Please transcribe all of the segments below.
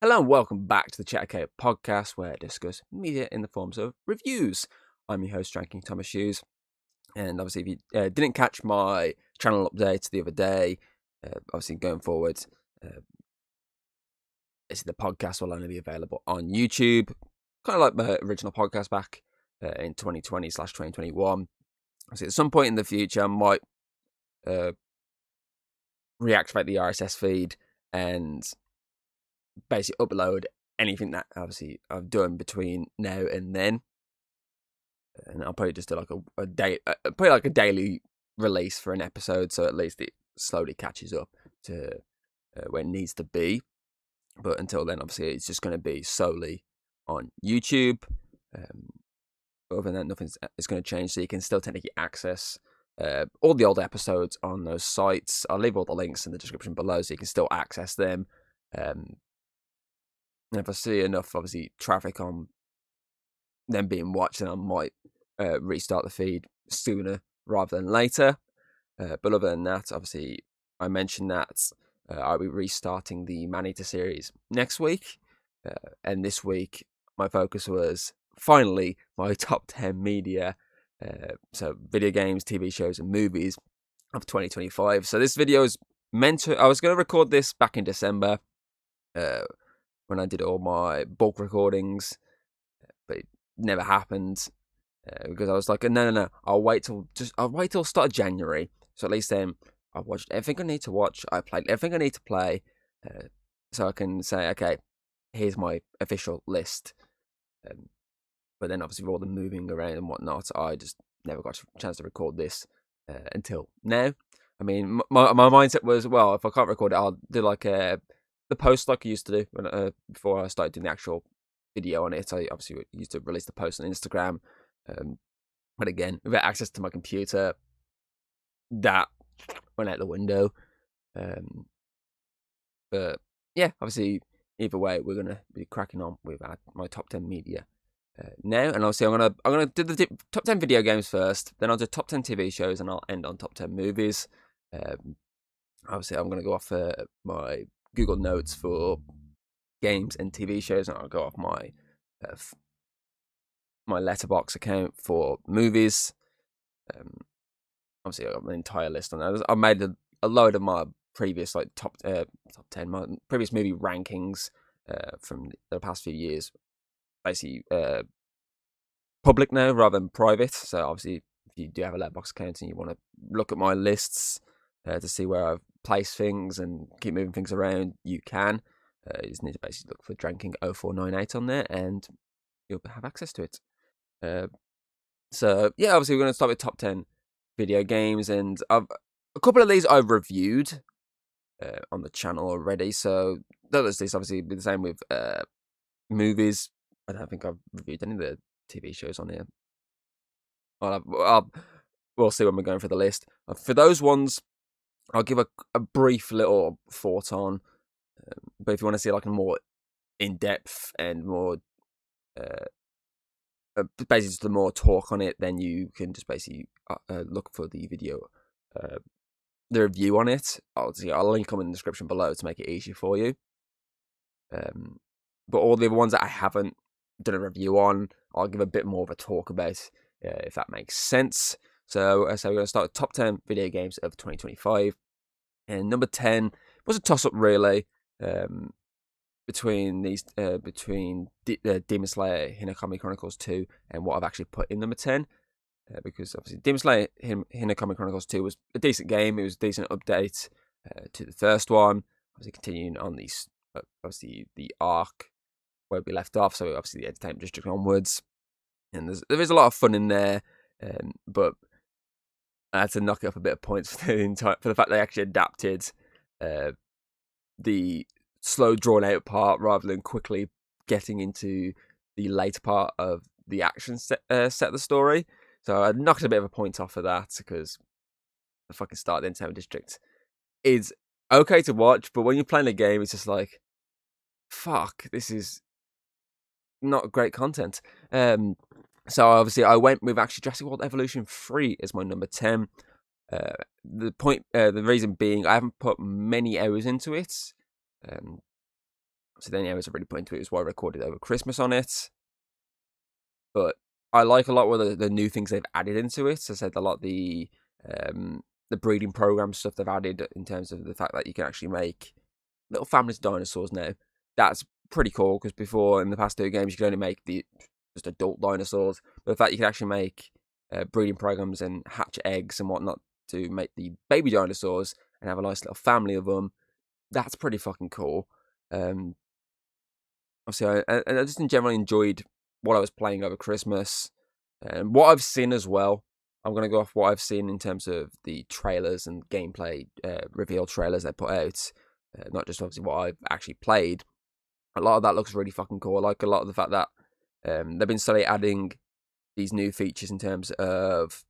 Hello and welcome back to the Chattercade podcast, where I discuss media in the forms of reviews. I'm your host, Dranking Thomas Hughes, and obviously if you didn't catch my channel update the other day, obviously going forward, the podcast will only be available on YouTube, kind of like my original podcast back in 2020/2021. At some point in the future, I might reactivate the RSS feed and basically upload anything that obviously I've done between now and then, and I'll probably just do like a day, probably like a daily release for an episode, so at least it slowly catches up to where it needs to be. But until then, obviously, it's just going to be solely on YouTube. Other than that, nothing's going to change, so you can still technically access all the old episodes on those sites. I'll leave all the links in the description below, so you can still access them. And if I see enough, obviously, traffic on them being watched, then I might restart the feed sooner rather than later. But other than that, obviously, I mentioned that I'll be restarting the Man-Eater series next week. And this week, my focus was finally my top 10 media. So video games, TV shows, and movies of 2025. So this video is meant to... I was going to record this back in December when I did all my bulk recordings, but it never happened because I was like, no, I'll wait till start of January. So at least then I've watched everything I need to watch. I played everything I need to play, so I can say, okay, here's my official list. But then obviously with all the moving around and whatnot, I just never got a chance to record this until now. I mean, my mindset was, well, if I can't record it, I'll do like the post like I used to do when before I started doing the actual video on it. I obviously used to release the post on Instagram, but again, without access to my computer, that went out the window. But yeah, obviously, either way, we're gonna be cracking on with my top 10 media now, and obviously, I'm gonna do the top 10 video games first, then I'll do top 10 TV shows, and I'll end on top 10 movies. Obviously, I'm gonna go off my Google Notes for games and TV shows, and I'll go off my my Letterboxd account for movies. Obviously, I got an entire list on that. I made a load of my previous top 10, my previous movie rankings from the past few years, basically public now rather than private. So obviously, if you do have a Letterboxd account and you want to look at my lists to see where I've placed things and keep moving things around, you can. You just need to basically look for Dranking 0498 on there, and you'll have access to it. So yeah, obviously we're going to start with top 10 video games, and a couple of these I've reviewed on the channel already. So this obviously be the same with movies. I don't think I've reviewed any of the TV shows on here. We'll see when we're going for the list. For those ones, I'll give a brief little thought on. But if you want to see like a more in-depth and more basically just the more talk on it, then you can just basically look for the video, the review on it. I'll link them in the description below to make it easier for you. But all the other ones that I haven't done a review on, I'll give a bit more of a talk about, if that makes sense. So we're going to start with top 10 video games of 2025. And number 10 was a toss-up, really, between Demon Slayer Hinokami Chronicles 2 and what I've actually put in number 10. Because obviously Demon Slayer Hinokami Chronicles 2 was a decent game. It was a decent update to the first one. Obviously continuing on the arc where we left off, so obviously the Entertainment District onwards. And there is a lot of fun in there, but I had to knock it up a bit of points for the fact they actually adapted the slow, drawn-out part rather than quickly getting into the later part of the action set of the story. So I knocked a bit of a point off of that, because the fucking start of the Entertainment District is okay to watch, but when you're playing a game, it's just like, fuck, this is not great content. So obviously I went with actually Jurassic World Evolution 3 as my number 10. The reason being, I haven't put many hours into it. So the only hours I really put into it is why I recorded over Christmas on it. But I like a lot of the new things they've added into it. So I said a lot of the breeding program stuff they've added in terms of the fact that you can actually make little families of dinosaurs now. That's pretty cool, because before, in the past 2 games, you could only make just adult dinosaurs. But the fact you can actually make breeding programs and hatch eggs and whatnot to make the baby dinosaurs and have a nice little family of them, that's pretty fucking cool. Obviously, I just in general enjoyed what I was playing over Christmas. And what I've seen as well, I'm going to go off what I've seen in terms of the trailers and gameplay reveal trailers they put out. Not just obviously what I've actually played. A lot of that looks really fucking cool. I like a lot of the fact that they've been slowly adding these new features in terms of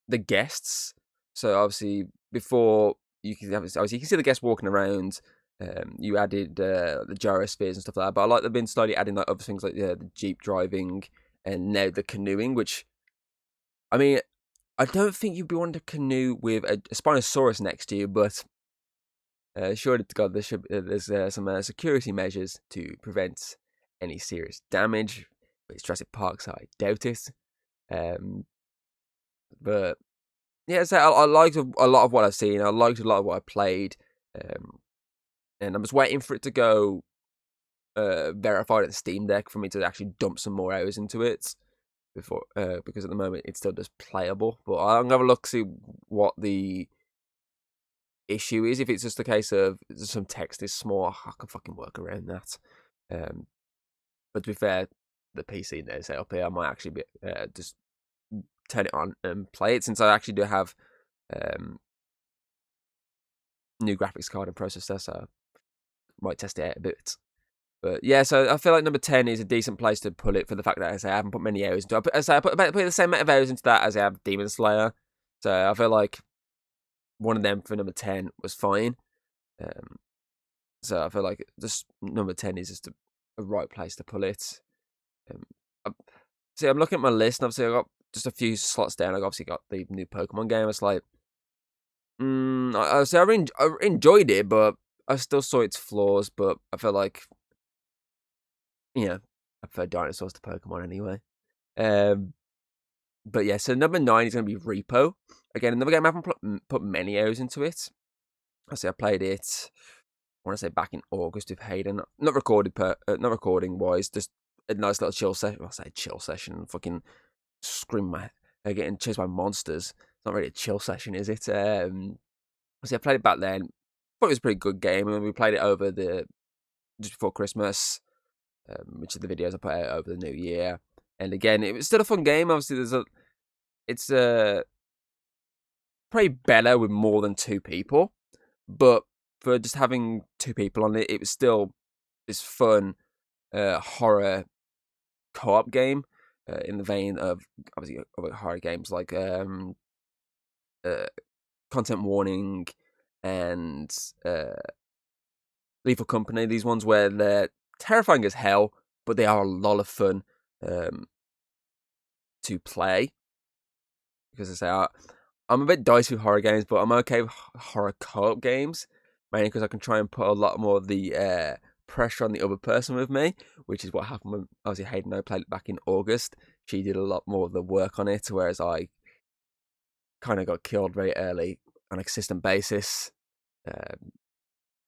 the guests. So obviously before you can see the guests walking around. You added the gyrospheres and stuff like that, but I like they've been slowly adding like other things like the jeep driving and now the canoeing. Which, I mean, I don't think you'd be wanting to canoe with a Spinosaurus next to you, but sure to God, there's some security measures to prevent any serious damage. But it's Jurassic Park, so I doubt it. But yeah, so I liked a lot of what I've seen. I liked a lot of what I played, and I'm just waiting for it to go verified at the Steam Deck for me to actually dump some more hours into it before, because at the moment it's still just playable. But I'm gonna have a look, see what the issue is. If it's just a case of some text is small, I can fucking work around that. But to be fair, the PC they set up here, I might actually be just turn it on and play it, since I actually do have new graphics card and processor, so I might test it out a bit. But yeah, so I feel like number 10 is a decent place to put it for the fact that I haven't put many hours into it. I put the same amount of hours into that as I have Demon Slayer. So I feel like one of them for number 10 was fine. So I feel like just number 10 is just a right place to put it. I'm looking at my list, and obviously I got just a few slots down. I obviously got the new Pokemon game. It's like, I enjoyed it, but I still saw its flaws. But I feel like, I prefer dinosaurs to Pokemon anyway. But yeah, so number 9 is going to be Repo. Again, another game I haven't put many hours into it. I played it, I want to say back in August with Hayden. Not recording wise, just a nice little chill session. I say chill session, fucking scream getting chased by monsters. It's not really a chill session, is it? I played it back then. Thought it was a pretty good game, and we played it over just before Christmas, which are the videos I put out over the New Year. And again, it was still a fun game. Obviously, it's probably better with more than 2 people, but for just having 2 people on it, it was still this fun horror co-op game in the vein of obviously other horror games like Content Warning and Lethal Company. These ones where they're terrifying as hell, but they are a lot of fun to play. Because I say I'm a bit dicey with horror games, but I'm okay with horror co-op games, mainly because I can try and put a lot more of the pressure on the other person with me, which is what happened when obviously Hayden and I played it back in August. She did a lot more of the work on it, whereas I kind of got killed very early on a consistent basis.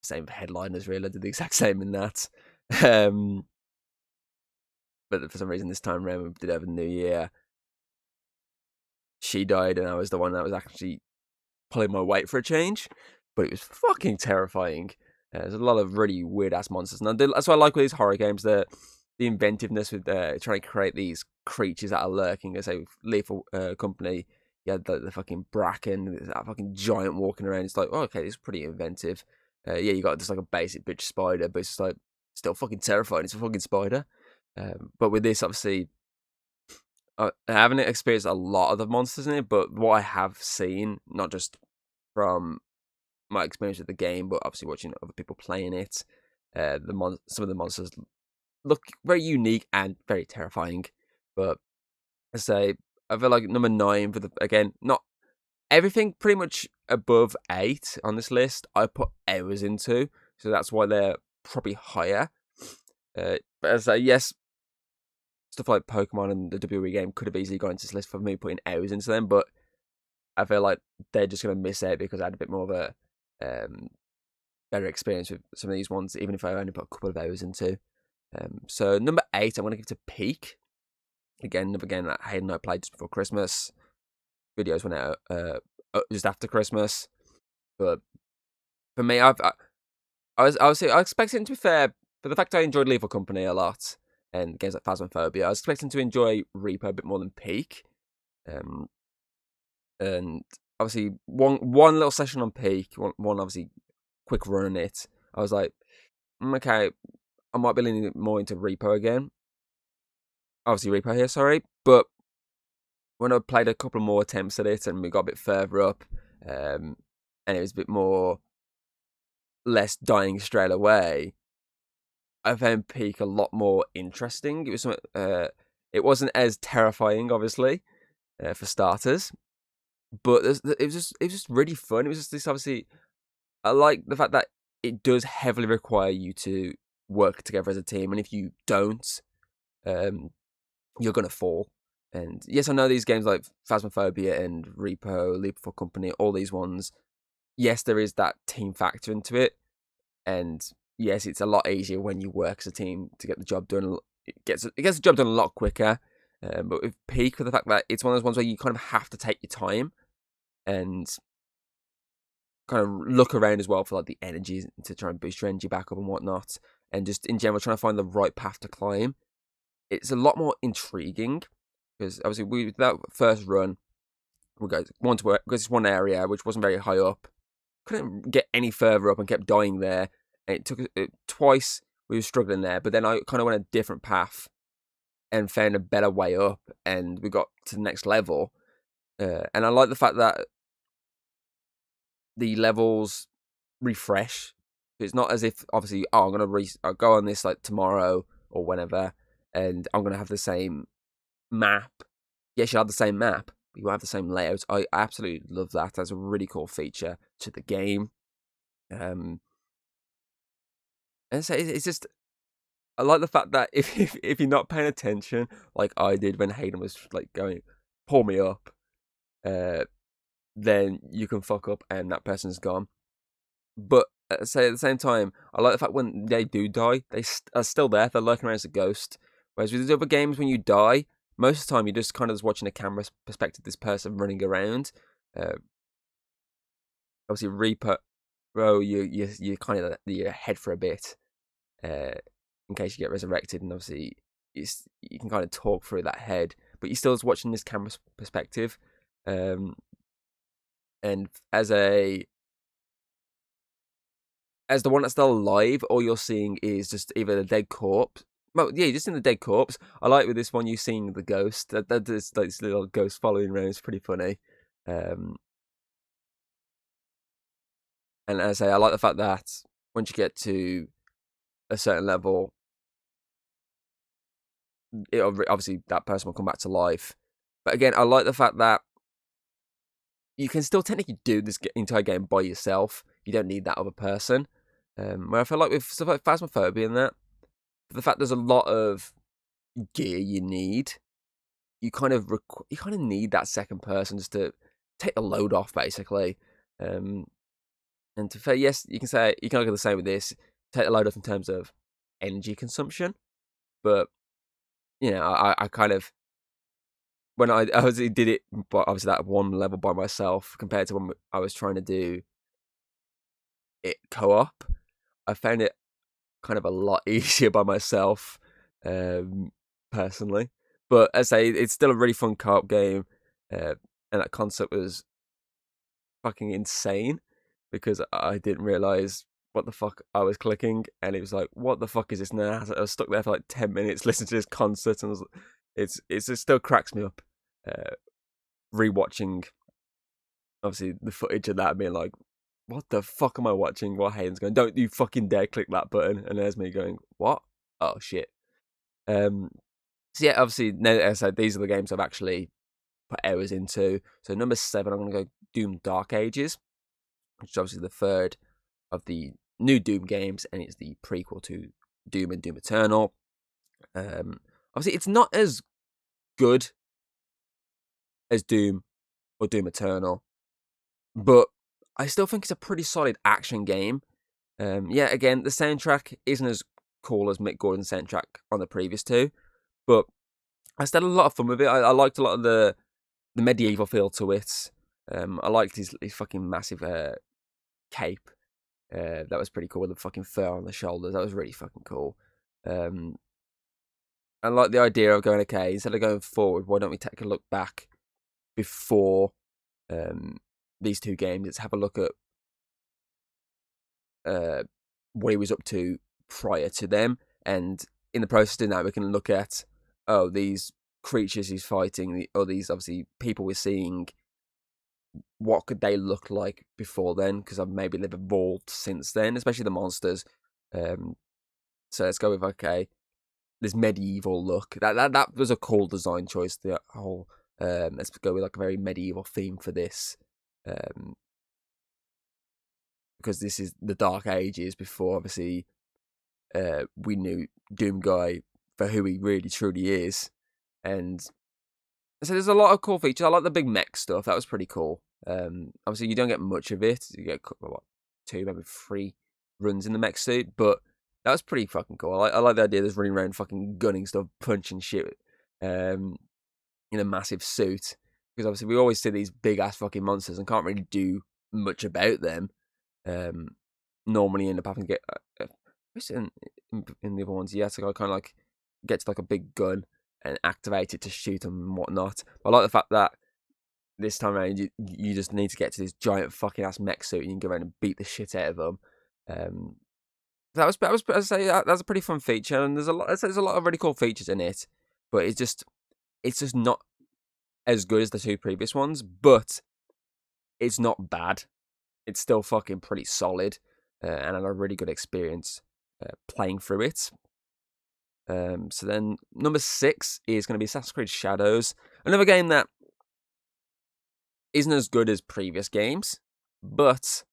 Same for Headliners, really. I did the exact same in that. But for some reason this time around we did over the New Year, she died and I was the one that was actually pulling my weight for a change. But it was fucking terrifying. There's a lot of really weird ass monsters, and that's what I like with these horror games. The inventiveness with trying to create these creatures that are lurking. I say with Lethal Company, you had the fucking Bracken, that fucking giant walking around. It's like, oh, okay, this is pretty inventive. You got just like a basic bitch spider, but it's just like still fucking terrifying. It's a fucking spider. But with this, obviously, I haven't experienced a lot of the monsters in it, but what I have seen, not just from my experience with the game, but obviously watching other people playing it, some of the monsters look very unique and very terrifying. But I say I feel like number 9 again, not everything pretty much above 8 on this list I put hours into. so that's why they're probably higher. But as I say, yes, stuff like Pokemon and the WWE game could have easily gone into this list for me putting hours into them, but I feel like they're just going to miss out because I had a bit more of a better experience with some of these ones, even if I only put a couple of hours into. So number 8, I'm going to give to Peak. Again, another game that Hayden and I played just before Christmas. Videos went out just after Christmas, but for me, I was expecting, to be fair, for the fact I enjoyed Lethal Company a lot and games like Phasmophobia, I was expecting to enjoy Reaper a bit more than Peak. And obviously, one little session on Peak, one obviously quick run on it, I was like, okay, I might be leaning more into Repo again. Obviously, Repo here, sorry. But when I played a couple more attempts at it and we got a bit further up, and it was a bit more less dying straight away, I found Peak a lot more interesting. It was it wasn't as terrifying, obviously, for starters, but it was just really fun. It was just this, obviously, I like the fact that it does heavily require you to work together as a team, and if you don't, you're gonna fall. And yes, I know these games like Phasmophobia and Repo, Lethal Company, all these ones. Yes, there is that team factor into it, and yes, it's a lot easier when you work as a team to get the job done. It gets the job done a lot quicker. But with Peak, for the fact that it's one of those ones where you kind of have to take your time and kind of look around as well for like the energy to try and boost your energy back up and whatnot, and just in general trying to find the right path to climb. It's a lot more intriguing because obviously with that first run, we go one area which wasn't very high up, couldn't get any further up and kept dying there. And it took it twice. We were struggling there, but then I kind of went a different path and found a better way up, and we got to the next level. And I like the fact that the levels refresh. It's not as if, obviously, I'm gonna I'll go on this like tomorrow or whenever, and I'm gonna have the same map. Yes, you'll have the same map, but you have the same layout. I absolutely love that. That's a really cool feature to the game. And so it's just, I like the fact that if you're not paying attention, like I did when Hayden was like going, pull me up, then you can fuck up and that person's gone. But at the same time, I like the fact when they do die, they are still there. They're lurking around as a ghost. Whereas with the other games, when you die, most of the time you're just kind of watching a camera perspective, this person running around. Obviously, Reaper, bro, you kind of your head for a bit, in case you get resurrected, and obviously you can kind of talk through that head, but you're still just watching this camera perspective. And as the one that's still alive, all you're seeing is just either the dead corpse. Well, yeah, just in the dead corpse. I like with this one, you seeing the ghost. That is like this little ghost following around. It's pretty funny. And as I say, I like the fact that once you get to a certain level, obviously that person will come back to life. But again, I like the fact that you can still technically do this entire game by yourself. You don't need that other person. Where I feel like with stuff like Phasmophobia and that, the fact there's a lot of gear you need, you kind of need that second person just to take the load off, basically. And to say, yes, you can look at the same with this, take the load off in terms of energy consumption, but you know, I kind of, when I obviously did it, but obviously that one level by myself compared to when I was trying to do it co-op, I found it kind of a lot easier by myself, personally. But as I say, it's still a really fun co-op game, and that concept was fucking insane because I didn't realize what the fuck I was clicking, and it was like, what the fuck is this now? I was stuck there for like 10 minutes listening to this concert, and it still cracks me up, rewatching obviously the footage of that, being like, what the fuck am I watching? What Hayden's going, don't you fucking dare click that button, and there's me going, what? Oh shit. So yeah, obviously, now that I said, these are the games I've actually put hours into. So number 7, I'm going to go Doom Dark Ages, which is obviously the third of the new Doom games, and it's the prequel to Doom and Doom Eternal. Obviously, it's not as good as Doom or Doom Eternal, but I still think it's a pretty solid action game. Yeah, again, the soundtrack isn't as cool as Mick Gordon's soundtrack on the previous two, but I still had a lot of fun with it. I liked a lot of the medieval feel to it. I liked his fucking massive cape. That was pretty cool with the fucking fur on the shoulders. That was really fucking cool. I like the idea of going, okay, instead of going forward, why don't we take a look back before these two games? Let's have a look at what he was up to prior to them, and in the process of doing that, we can look at these creatures he's fighting, or these obviously people we're seeing. What could they look like before then? Because maybe they've evolved since then, especially the monsters. So let's go with this medieval look. That was a cool design choice. The whole let's go with like a very medieval theme for this. Because this is the Dark Ages before, obviously, we knew Doom Guy for who he really truly is. And so there's a lot of cool features. I like the big mech stuff. That was pretty cool. Obviously, you don't get much of it. You get 2, maybe 3 runs in the mech suit, but that was pretty fucking cool. I like the idea of just running around fucking gunning stuff, punching shit in a massive suit. Because obviously, we always see these big ass fucking monsters and can't really do much about them. Normally end up having to get in the other ones, you have to kind of like get to like a big gun and activate it to shoot them and whatnot. But I like the fact that this time around you just need to get to this giant fucking ass mech suit and you can go around and beat the shit out of them. That's a pretty fun feature, and there's a lot of really cool features in it. But it's just not as good as the 2 previous ones, but it's not bad. It's still fucking pretty solid, and I had a really good experience playing through it. So then number 6 is going to be Assassin's Creed Shadows, another game that isn't as good as previous games, but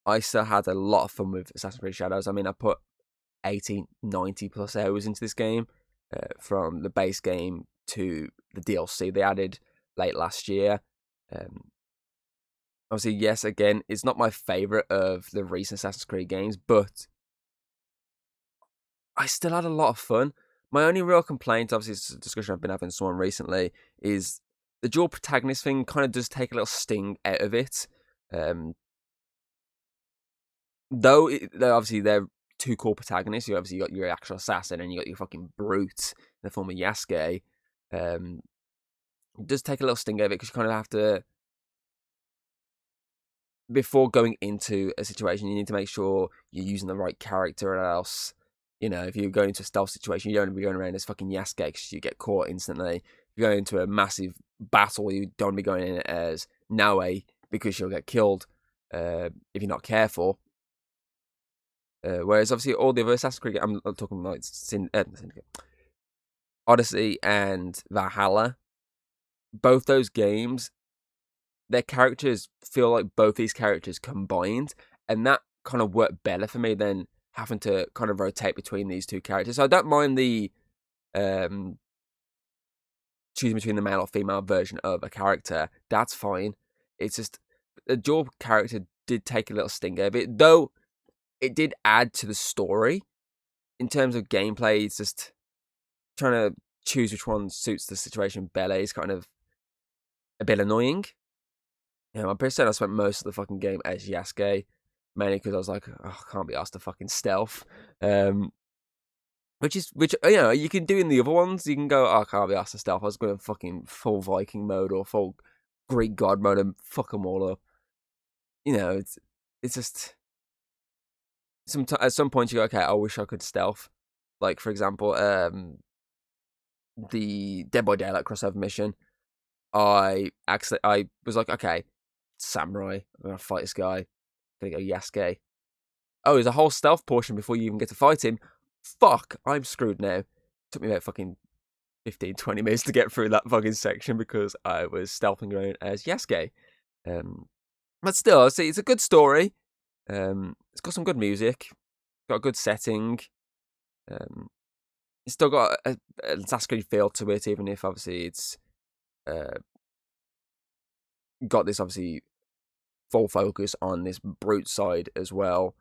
I still had a lot of fun with Assassin's Creed Shadows. I mean, I put 80, 90 plus hours into this game, from the base game to the DLC they added late last year. Obviously, yes, again, it's not my favourite of the recent Assassin's Creed games, but I still had a lot of fun. My only real complaint, obviously, it's a discussion I've been having with someone recently, is the dual protagonist thing kind of does take a little sting out of it. Though obviously they're 2 core protagonists, you obviously got your actual assassin and you got your fucking brute in the form of Yasuke. It does take a little sting out of it because you kind of have to, before going into a situation, you need to make sure you're using the right character, or else, if you're going into a stealth situation, you don't want to be going around as fucking Yasuke because you get caught instantly. If you go into a massive battle, you don't want to be going in as Naue because you'll get killed if you're not careful. Whereas obviously all the other Assassin's Creed, I'm talking like Odyssey and Valhalla, both those games, their characters feel like both these characters combined, and that kind of worked better for me than having to kind of rotate between these 2 characters. So I don't mind the choosing between the male or female version of a character. That's fine. It's just the dual character did take a little sting out of it, though it did add to the story. In terms of gameplay, it's just trying to choose which one suits the situation better is kind of a bit annoying. I'm pretty certain I spent most of the fucking game as Yasuke, mainly because I was like, I can't be asked to fucking stealth. Which you can do in the other ones. You can go, I can't be asked to stealth. I was going fucking full Viking mode or full Greek god mode and fuck them all up. It's just at some point you go, okay, I wish I could stealth. Like, for example, the Dead by Daylight crossover mission, I was like, okay, samurai, I'm gonna fight this guy. I'm gonna go Yasuke. Oh, there's a whole stealth portion before you even get to fight him. Fuck, I'm screwed now. Took me about fucking 15, 20 minutes to get through that fucking section because I was stealthing around as Yasuke. But still, see, it's a good story. It's got some good music, got a good setting. It's still got a Assassin's Creed feel to it, even if obviously it's got this obviously full focus on this brute side as well.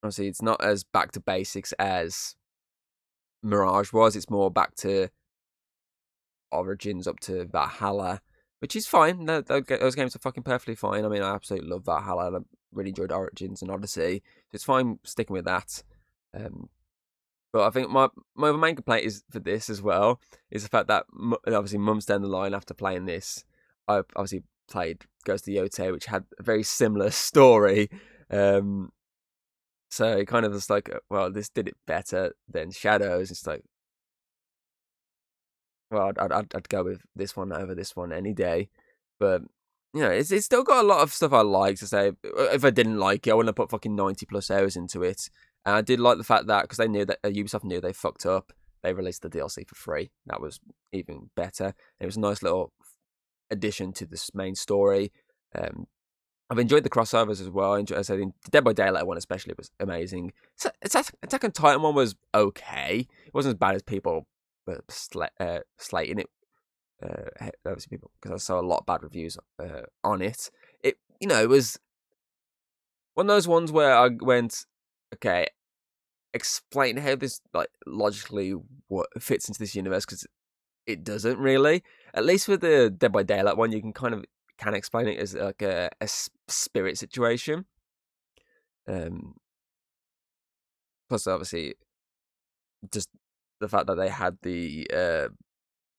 Obviously, it's not as back to basics as Mirage was. It's more back to Origins up to Valhalla, which is fine. Those games are fucking perfectly fine. I mean, I absolutely love Valhalla. I really enjoyed Origins and Odyssey. So it's fine sticking with that. But I think my main complaint is for this as well is the fact that obviously months down the line after playing this, I obviously played Ghost of Yotei, which had a very similar story. So it kind of was like, well, this did it better than Shadows. It's like, well, I'd go with this one over this one any day. But you know, it's still got a lot of stuff I like to say. If I didn't like it, I wouldn't have put fucking 90+ hours into it. And I did like the fact that because they knew that Ubisoft knew they fucked up, they released the DLC for free. That was even better. It was a nice little addition to this main story. I've enjoyed the crossovers as well. I said the Dead by Daylight one especially was amazing. Attack on Titan one was okay. It wasn't as bad as people were slating it. Obviously, people because I saw a lot of bad reviews on it. It was one of those ones where I went, okay, explain how this like logically fits into this universe because it doesn't really. At least with the Dead by Daylight one, you can explain it as like a spirit situation. Plus, obviously, just the fact that they had the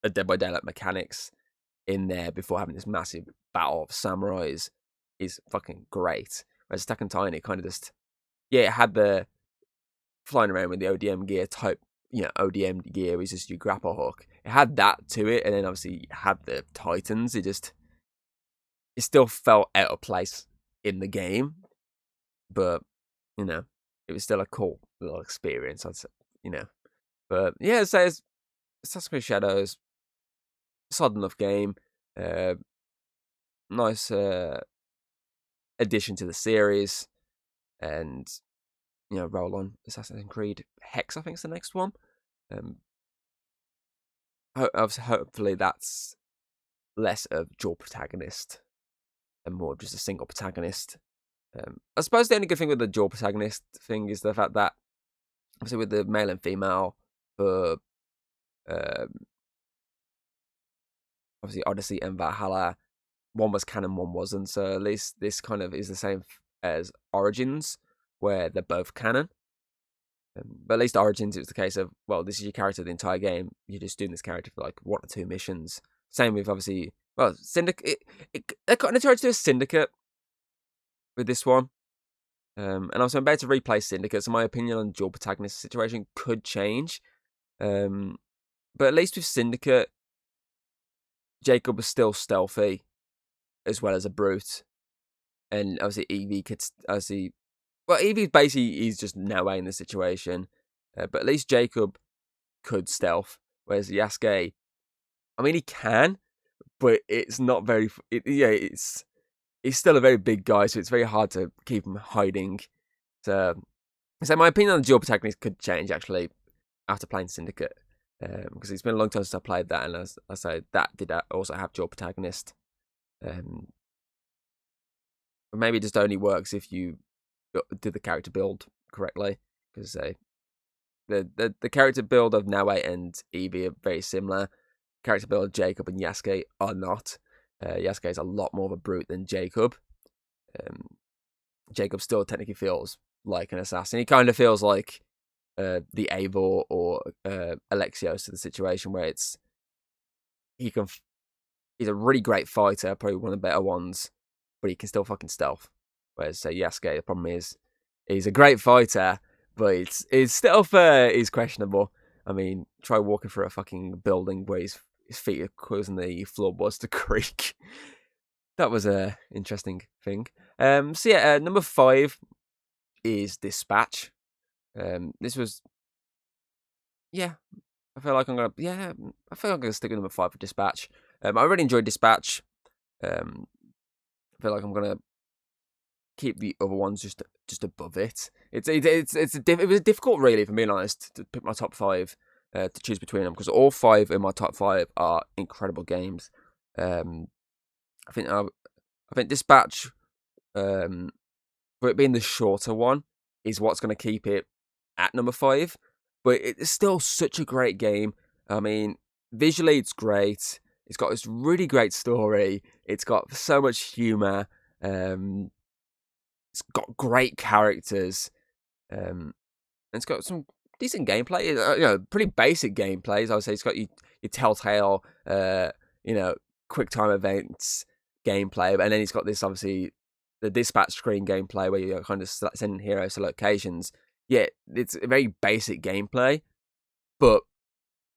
Dead by Daylight mechanics in there before having this massive battle of samurais is fucking great. Whereas Attack on Titan, it kind of just it had the flying around with the ODM gear type. ODM gear is just your grapple hook. It had that to it, and then obviously you had the Titans. It still felt out of place in the game, but it was still a cool little experience. I'd say, but yeah, so it's Assassin's Creed Shadows, solid enough game, nice addition to the series, and roll on Assassin's Creed Hex. I think is the next one. Hopefully that's less of dual protagonist and more just a single protagonist. I suppose the only good thing with the dual protagonist thing is the fact that obviously with the male and female for obviously Odyssey and Valhalla, one was canon, one wasn't. So at least this kind of is the same as Origins, where they're both canon. But at least Origins, it was the case of, well, this is your character the entire game. You're just doing this character for like 1 or 2 missions. Same with obviously, well, Syndicate. They kind of tried to do a Syndicate with this one. And also I'm about to replay Syndicate, so my opinion on dual protagonist situation could change. But at least with Syndicate, Jacob was still stealthy as well as a brute. And obviously Evie could obviously... Well, Evie basically he's just no way in the situation. But at least Jacob could stealth. Whereas Yasuke, I mean, he can, but it's not very... He's still a very big guy, so it's very hard to keep him hiding. So my opinion on the dual protagonist could change, actually, after playing Syndicate. Because it's been a long time since I played that, and as I say, that did also have dual protagonist. But maybe it just only works if you do the character build correctly. Because the character build of Naue and Evie are very similar. Character build of Jacob and Yasuke are not. Yasuke is a lot more of a brute than Jacob. Jacob still technically feels like an assassin. He kind of feels like the Eivor or Alexios to the situation where he's a really great fighter, probably one of the better ones, but he can still fucking stealth. Whereas Yasuke, the problem is he's a great fighter, but his stealth is questionable. I mean, try walking through a fucking building where his feet are causing the floorboards to creak. That was a interesting thing. Number 5 is Dispatch. This was, I feel like I'm gonna stick with number 5 for Dispatch. I really enjoyed Dispatch. I feel like I'm gonna keep the other ones just above it. It was difficult, really, if I'm being honest, to pick my top 5 to choose between them, because all 5 in my top 5 are incredible games. Um, I think Dispatch, for it being the shorter one, is what's going to keep it at number 5. But it's still such a great game. I mean, visually it's great. It's got this really great story. It's got so much humor. It's got great characters. And it's got some decent gameplay. Pretty basic gameplays. I would say it's got your Telltale, quick time events gameplay, and then it's got this, obviously, the dispatch screen gameplay where you're kind of sending heroes to locations. Yeah, it's a very basic gameplay, but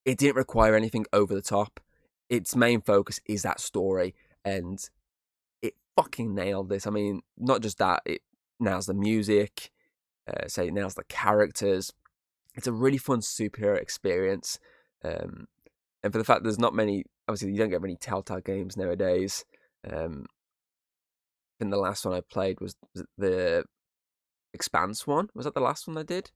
it didn't require anything over the top. Its main focus is that story, and it fucking nailed this. I mean, not just that, it nails the music, it nails the characters. It's a really fun superhero experience. And for the fact there's not many, obviously you don't get many Telltale games nowadays. I think the last one I played was the Expanse one. Was that the last one I did?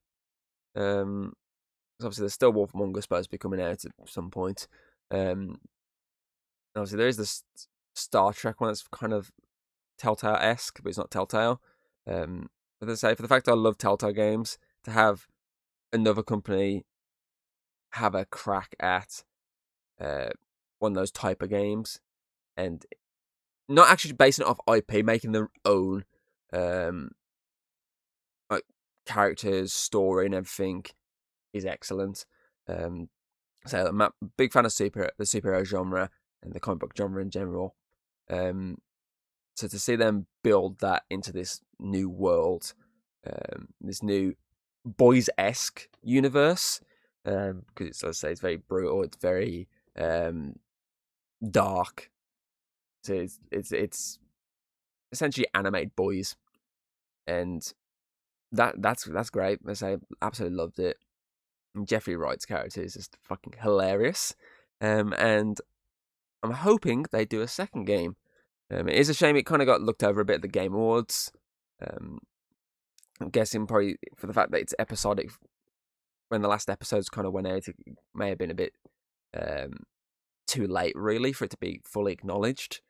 Obviously there's still Wolf Among Us supposed to be coming out at some point. Obviously there is this Star Trek one that's kind of Telltale-esque, but it's not Telltale. But as I say, for the fact I love Telltale games, to have another company have a crack at one of those type of games, and not actually basing it off IP, making their own like characters, story, and everything, is excellent. So I'm a big fan of the superhero genre and the comic book genre in general. So to see them build that into this new world, this new boys-esque universe, because as I say, it's very brutal, it's very dark. So it's essentially animated boys, and that's great. I say, absolutely loved it. And Jeffrey Wright's character is just fucking hilarious, and I'm hoping they do a second game. It is a shame it kind of got looked over a bit at the Game Awards. I'm guessing probably for the fact that it's episodic. When the last episodes kind of went out, it may have been a bit too late, really, for it to be fully acknowledged.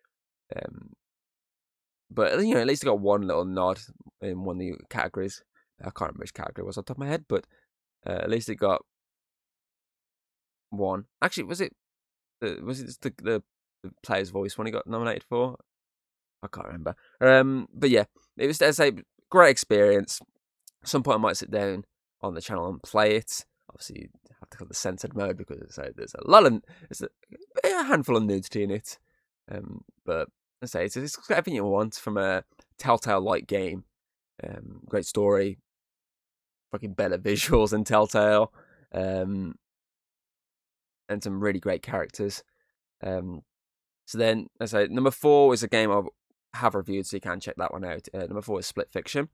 But at least it got one little nod in one of the categories. I can't remember which category it was off the top of my head, but at least it got one. Actually, was it the player's voice one he got nominated for? I can't remember. But yeah, it was, as I say, great experience. At some point I might sit down on the channel and play it. Obviously, you have to have the censored mode because there's a handful of nudity in it. But as I say, it's everything you want from a Telltale-like game. Great story, fucking better visuals than Telltale, and some really great characters. So then, as I say, number 4 is a game I have reviewed, so you can check that one out. Number 4 is Split Fiction.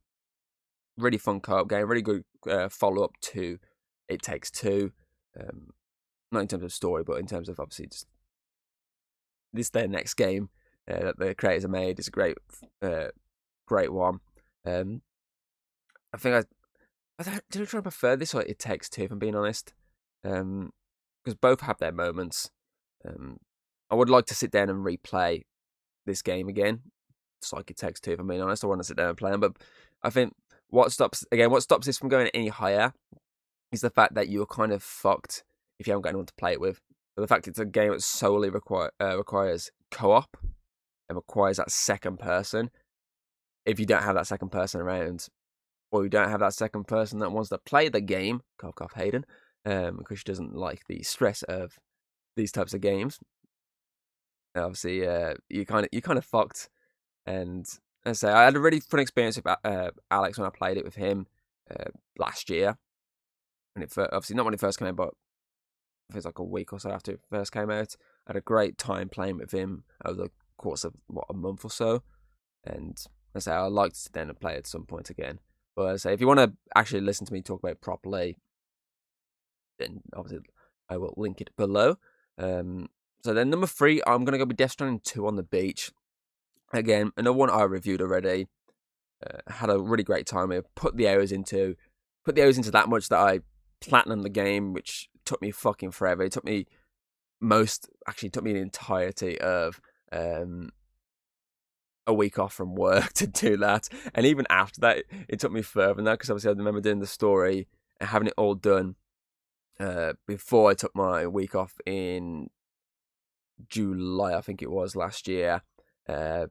Really fun co-op game, really good follow-up to It Takes Two. Not in terms of story, but in terms of, obviously, just this their next game that the creators have made. It's a great one. I think I try to prefer this or It Takes Two, if I'm being honest, because both have their moments. I would like to sit down and replay this game again. It's like It Takes Two, if I'm being honest. I want to sit down and play them, but I think what stops this from going any higher is the fact that you are kind of fucked if you haven't got anyone to play it with. But the fact it's a game that solely requires co-op and requires that second person. If you don't have that second person around, or you don't have that second person that wants to play the game, cough Hayden, because she doesn't like the stress of these types of games. Obviously, you kind of fucked. And as I say, I had a really fun experience with Alex when I played it with him last year. And obviously not when it first came out, but I think it's like a week or so after it first came out. I had a great time playing with him over the course of a month or so. And as I say, I'd like to sit down and play at some point again. But as I say, if you want to actually listen to me talk about it properly, then obviously I will link it below. So then number 3, I'm going to go with Death Stranding 2 on the beach. Again, another one I reviewed already. had a really great time. I put the hours into that much that I platinumed the game, which took me fucking forever. It took me the entirety of a week off from work to do that. And even after that, it took me further than that, because obviously I remember doing the story and having it all done before I took my week off in July, I think it was, last year. I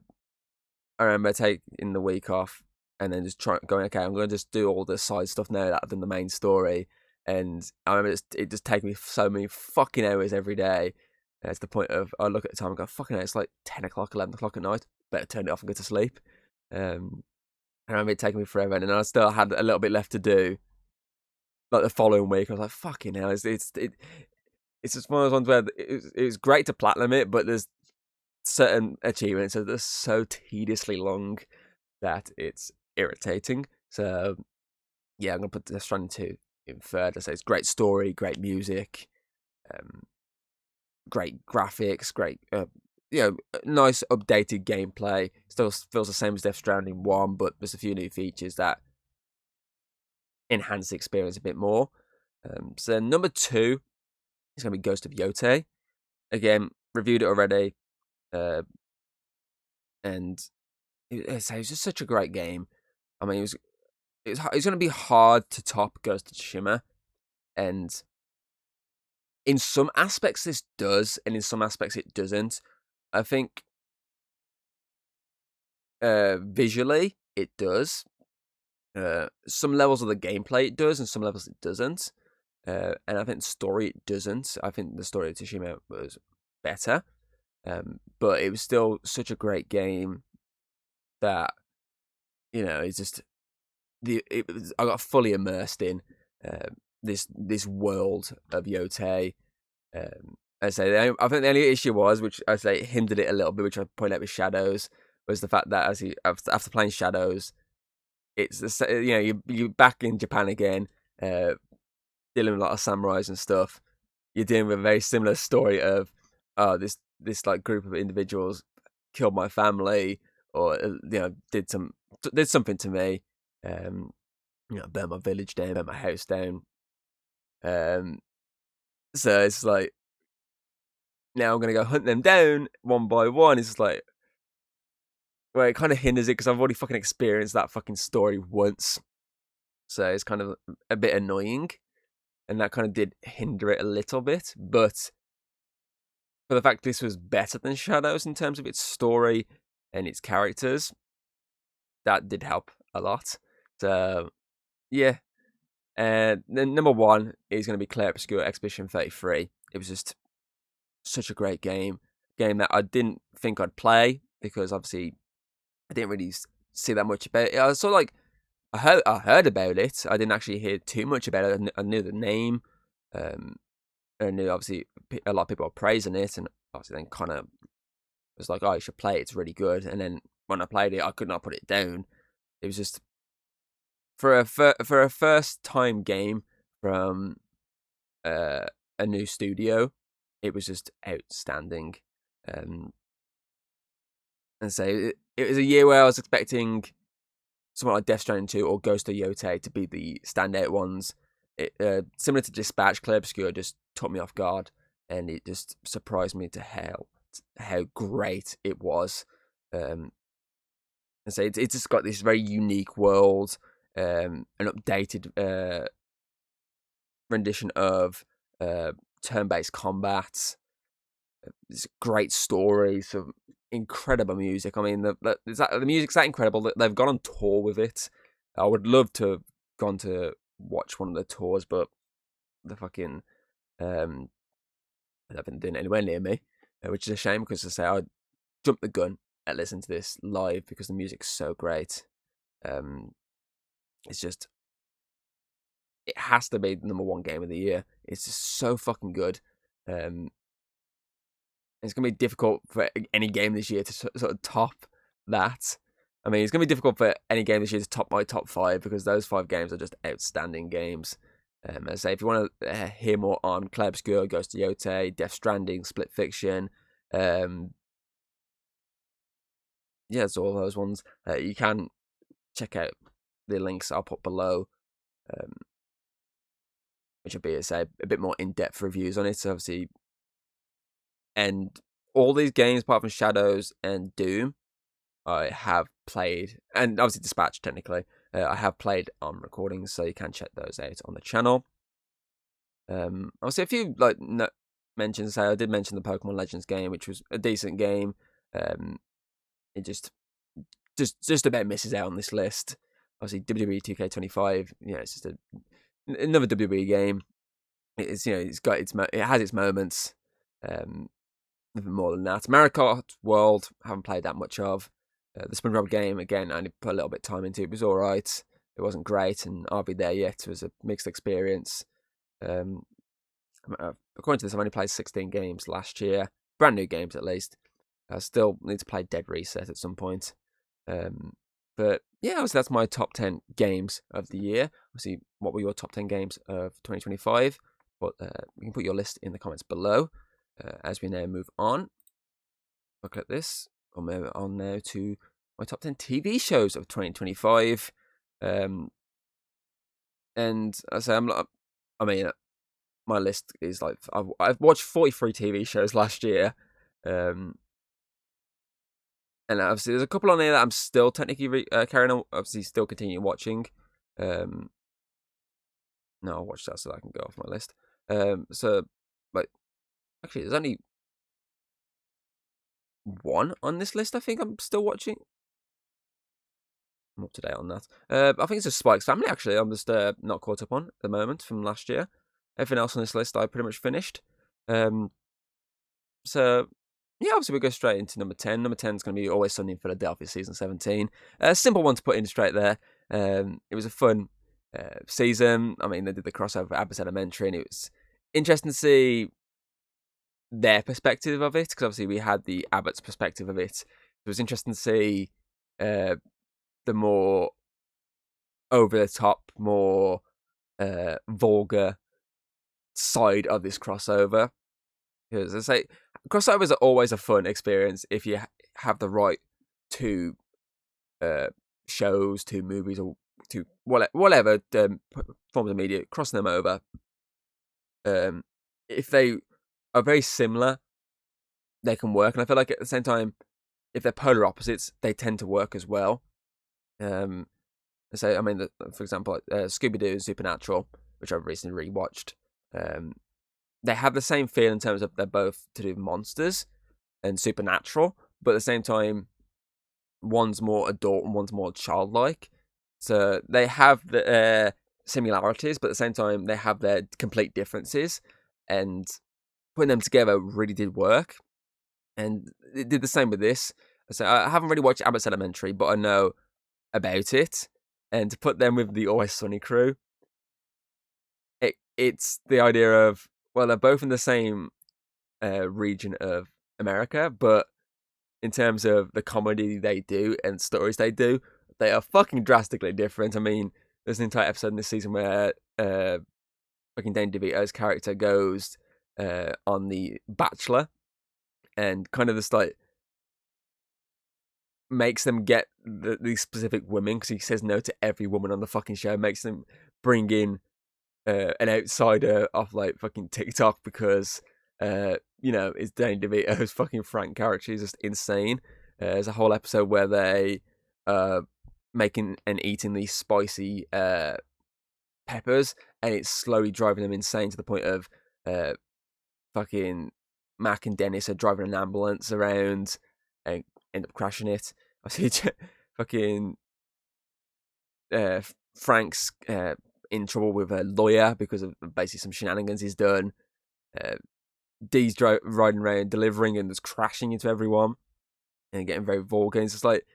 remember taking the week off and then just going, okay, I'm going to just do all the side stuff now that I've done the main story. And I remember it just taking me so many fucking hours every day. It's the point of, I look at the time and go, fucking hell, it's like 10 o'clock, 11 o'clock at night. Better turn it off and go to sleep. I remember it taking me forever, and then I still had a little bit left to do. Like the following week, I was like, fucking hell, it's just one of those ones where it was great to platinum it, but there's certain achievements that are so tediously long that it's irritating. So yeah, I'm gonna put Death Stranding 2 in third. I say it's great story, great music, great graphics, great nice updated gameplay. Still feels the same as Death Stranding 1, but there's a few new features that enhance the experience a bit more. So then number 2 is going to be Ghost of Yotei. Again, reviewed it already, and it's just such a great game. I mean, it's going to be hard to top Ghost of Tsushima, and in some aspects this does, and in some aspects it doesn't. I think visually it does. Some levels of the gameplay it does, and some levels it doesn't. And I think the story it doesn't. I think the story of Tsushima was better. But it was still such a great game that, it's just I got fully immersed in this world of Yotei. I think the only issue was, which I say hindered it a little bit, which I point out with Shadows, was the fact that after playing Shadows, it's you're back in Japan again, dealing with a lot of samurais and stuff. You're dealing with a very similar story of this like group of individuals killed my family, or did something to me, burn my village down, burn my house down. So it's like, now I'm gonna go hunt them down one by one. It's like, well, it kind of hinders it because I've already fucking experienced that fucking story once. So it's kind of a bit annoying, and that kind of did hinder it a little bit. But for the fact this was better than Shadows in terms of its story and its characters, that did help a lot. So yeah. And then number 1 is going to be Clair Obscur Expedition 33. It was just such a great game that I didn't think I'd play, because obviously I didn't really see that much about it. I was sort of like, I heard about it. I didn't actually hear too much about it. I knew the name. I knew obviously a lot of people were praising it, and obviously then kind of was like, oh, you should play it. It's really good. And then when I played it, I could not put it down. It was just, for a first time game from a new studio, it was just outstanding. And so it was a year where I was expecting something like Death Stranding 2 or Ghost of Yotei to be the standout ones. Similar to Dispatch, Clair Obscur just took me off guard, and it just surprised me to how great it was. And so it's just got this very unique world, an updated rendition of turn-based combat. It's a great story, some incredible music. I mean, the music's that incredible that they've gone on tour with it. I would love to have gone to watch one of the tours, but the fucking they haven't done it anywhere near me, which is a shame, because I say I jumped the gun at listening to this live because the music's so great. It's just, it has to be the number 1 game of the year. It's just so fucking good. It's going to be difficult for any game this year to sort of top that. I mean, it's going to be difficult for any game this year to top my top 5, because those 5 games are just outstanding games. As I say, if you want to hear more on Clair Obscur, Ghost of Yotei, Death Stranding, Split Fiction, it's all those ones. You can check out the links I'll put below, which will be, say, a bit more in-depth reviews on it. So obviously, and all these games, apart from Shadows and Doom, I have played, and obviously Dispatch, technically, I have played on recordings, so you can check those out on the channel. Obviously, a few mentions. Say, I did mention the Pokemon Legends game, which was a decent game. It just about misses out on this list. Obviously, WWE 2K25, it's just another WWE game. It's it has its moments. Nothing more than that. Mario Kart World, haven't played that much of. The SpongeBob game, again, I only put a little bit of time into it. It was alright. It wasn't great, and I'll be there yet. It was a mixed experience. According to this, I've only played 16 games last year. Brand new games, at least. I still need to play Dead Reset at some point. But yeah, obviously that's my top 10 games of the year. Obviously, what were your top 10 games of 2025? But you can put your list in the comments below. As we now move on, look at this. I'll move on now to my top 10 TV shows of 2025. And I say my list is like I've watched 43 TV shows last year. And obviously there's a couple on there that I'm still technically carrying on, obviously still continuing watching. No, I'll watch that so that I can go off my list. So, like, actually, there's only one on this list I think I'm still watching. I'm up to date on that. I think it's a Spikes Family, actually. I'm just not caught up on at the moment from last year. Everything else on this list I pretty much finished. So, yeah, obviously we go straight into number 10. Number 10 is going to be Always Sunny in Philadelphia, season 17. A simple one to put in straight there. It was a fun season. I mean, they did the crossover with Abbott Elementary, and it was interesting to see their perspective of it, because obviously we had the Abbott's perspective of it. It was interesting to see the more over-the-top, more vulgar side of this crossover. Because I say, crossovers are always a fun experience if you have the right two shows, two movies, or two whatever forms of media, crossing them over. If they are very similar, they can work, and I feel like at the same time, if they're polar opposites, they tend to work as well. So I mean, for example, Scooby-Doo and Supernatural, which I've recently rewatched, they have the same feel in terms of they're both to do with monsters and supernatural, but at the same time, one's more adult and one's more childlike. So they have the similarities, but at the same time, they have their complete differences, and putting them together really did work. And it did the same with this. So I haven't really watched Abbott's Elementary, but I know about it. And to put them with the Always Sunny crew, it's the idea of, well, they're both in the same region of America, but in terms of the comedy they do and stories they do, they are fucking drastically different. I mean, there's an entire episode in this season where fucking Danny DeVito's character goes on The Bachelor, and kind of just like makes them get these specific women, because he says no to every woman on the fucking show, makes them bring in an outsider off like fucking TikTok, because it's Danny DeVito's fucking Frank character is just insane. There's a whole episode where they making and eating these spicy peppers, and it's slowly driving them insane to the point of fucking Mac and Dennis are driving an ambulance around and end up crashing it. I see fucking Frank's in trouble with a lawyer because of basically some shenanigans he's done. Dee's riding around delivering and just crashing into everyone and getting very vulgar. It's just like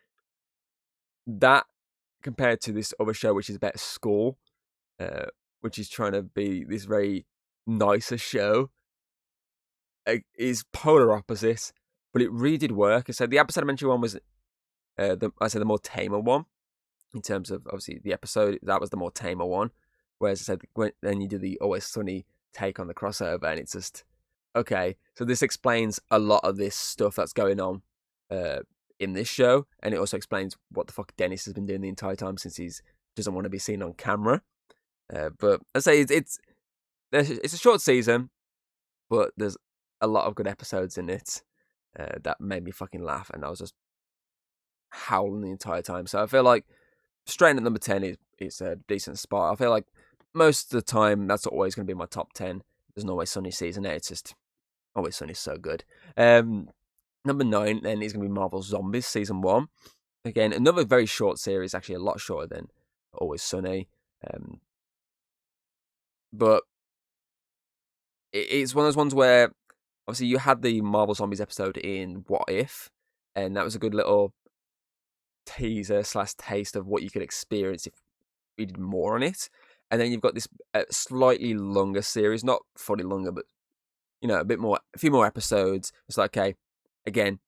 that compared to this other show, which is about school, which is trying to be this very nicer show. Is polar opposite, but it really did work. So the Abbott Elementary one was the more tamer one in terms of obviously the episode. That was the more tamer one. Whereas I said then you do the Always Sunny take on the crossover, and it's just okay. So this explains a lot of this stuff that's going on in this show, and it also explains what the fuck Dennis has been doing the entire time since he doesn't want to be seen on camera. But I say it's a short season, but there's a lot of good episodes in it that made me fucking laugh, and I was just howling the entire time. So I feel like straight at number 10 is a decent spot. I feel like most of the time that's always going to be my top 10. There's no Always Sunny season 8. It's just Always Sunny is so good. Number 9 then is going to be Marvel Zombies season 1. Again, another very short series, actually a lot shorter than Always Sunny. But it's one of those ones where obviously you had the Marvel Zombies episode in What If, and that was a good little teaser / taste of what you could experience if we did more on it. And then you've got this slightly longer series, not fully longer, but a few more episodes. It's like, okay, again,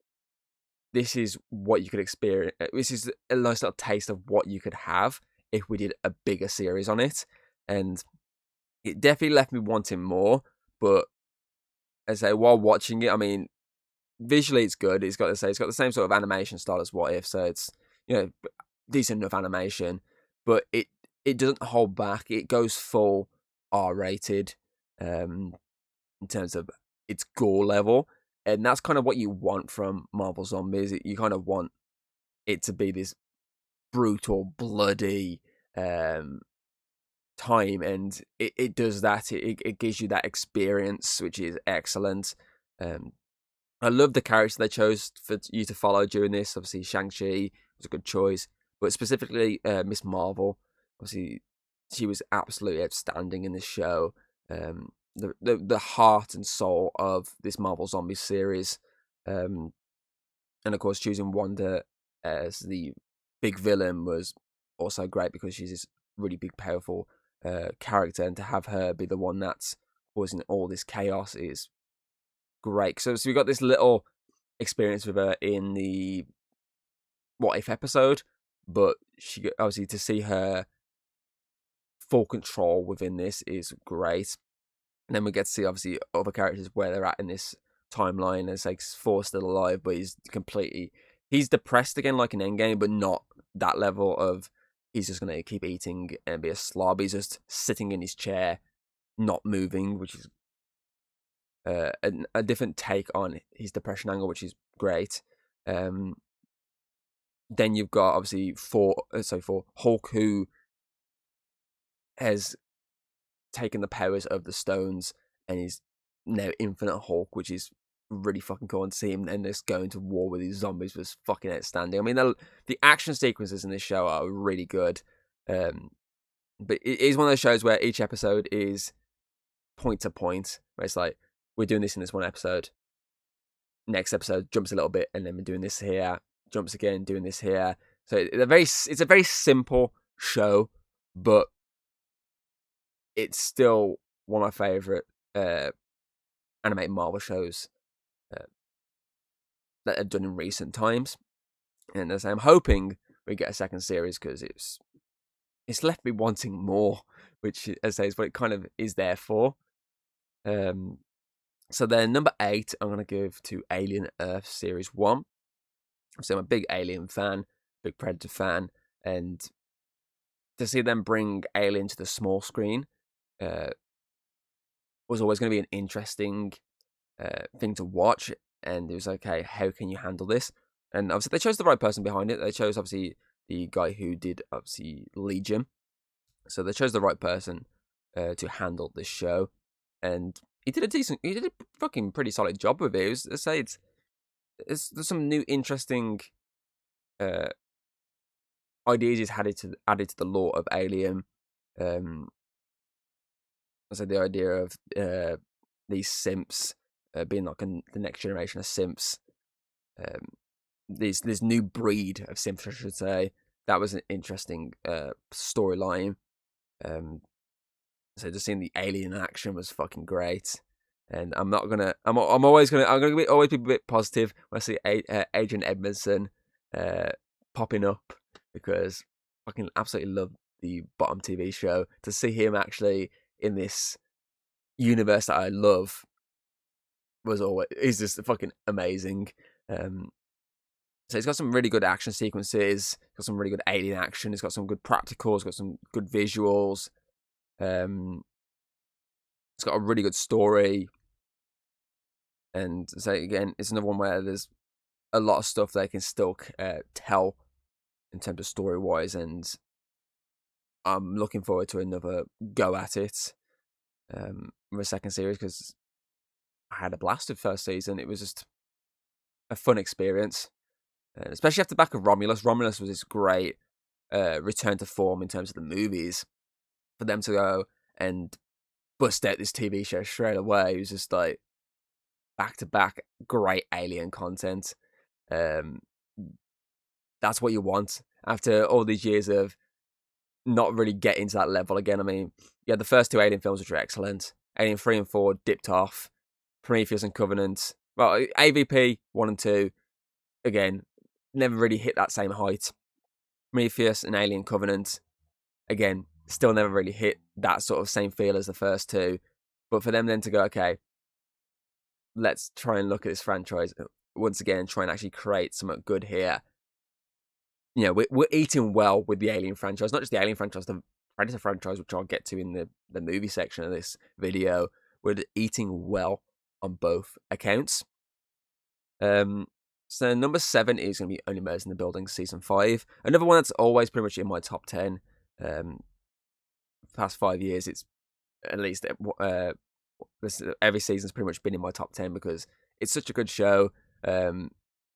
this is what you could experience. This is a nice little taste of what you could have if we did a bigger series on it. And it definitely left me wanting more. But as I say, while watching it, I mean, visually it's good. It's got the same sort of animation style as What If, so it's decent enough animation. But it doesn't hold back. It goes full R-rated in terms of its gore level. And that's kind of what you want from Marvel Zombies. You kind of want it to be this brutal, bloody time. And it does that. It gives you that experience, which is excellent. I love the characters they chose for you to follow during this. Obviously, Shang-Chi was a good choice. But specifically, Miss Marvel. Obviously, she was absolutely outstanding in this show. The heart and soul of this Marvel Zombies series. And of course, choosing Wanda as the big villain was also great because she's this really big, powerful character. And to have her be the one that's causing all this chaos is great. So we got this little experience with her in the What If episode. But she obviously, to see her full control within this is great. And then we get to see obviously other characters where they're at in this timeline. It's like Thor's still alive, but he's depressed again, like an Endgame, but not that level of he's just gonna keep eating and be a slob. He's just sitting in his chair, not moving, which is a different take on his depression angle, which is great. Then you've got obviously for Hulk, who has taken the powers of the stones and is now Infinite Hulk, which is really fucking cool. And see him and just going to war with these zombies was fucking outstanding. I mean, the action sequences in this show are really good. But it is one of those shows where each episode is point to point, where it's like, we're doing this in this one episode. Next episode jumps a little bit, and then we're doing this here. Jumps again, doing this here. So it's a very simple show, but it's still one of my favorite animated Marvel shows that I've done in recent times. And as I'm hoping we get a second series, because it's left me wanting more, which, as I say, is what it kind of is there for. So then number 8, I'm going to give to Alien Earth Series 1. So I'm a big Alien fan, big Predator fan, and to see them bring Alien to the small screen was always going to be an interesting thing to watch. And it was okay, how can you handle this? And obviously they chose the right person behind it. They chose obviously the guy who did obviously Legion. So they chose the right person to handle this show, and he did a fucking pretty solid job with it. There's some new interesting ideas he's added to the lore of Alien. I said the idea of these simps being like the next generation of simps. This new breed of simps, I should say. That was an interesting storyline. So just seeing the alien action was fucking great. And I'm always gonna be a bit positive when I see Adrian Edmondson popping up, because I fucking absolutely love the Bottom TV show. To see him actually in this universe that I love is just fucking amazing. So it's got some really good action sequences, got some really good alien action, it's got some good practicals, it's got some good visuals. It's got a really good story. And so again, it's another one where there's a lot of stuff they can still tell in terms of story-wise, and I'm looking forward to another go at it with a second series, because I had a blast with first season. It was just a fun experience, especially after the back of Romulus. Romulus was this great return to form in terms of the movies. For them to go and bust out this TV show straight away, it was just like back-to-back great alien content. That's what you want after all these years of not really getting to that level again. I mean, yeah, the first two Alien films, which were excellent. Alien 3 and 4 dipped off. Prometheus and Covenant. Well, AVP 1 and 2, again, never really hit that same height. Prometheus and Alien Covenant, again, still never really hit that sort of same feel as the first two. But for them then to go, okay, let's try and look at this franchise once again and try and actually create something good here. You know, we're eating well with the Alien franchise, not just the Alien franchise, the Predator franchise, which I'll get to in the movie section of this video. We're eating well on both accounts. So number 7 is going to be Only Murders in the Building Season 5. Another one that's always pretty much in my top 10. Past 5 years, it's at least every season's pretty much been in my top 10 because it's such a good show.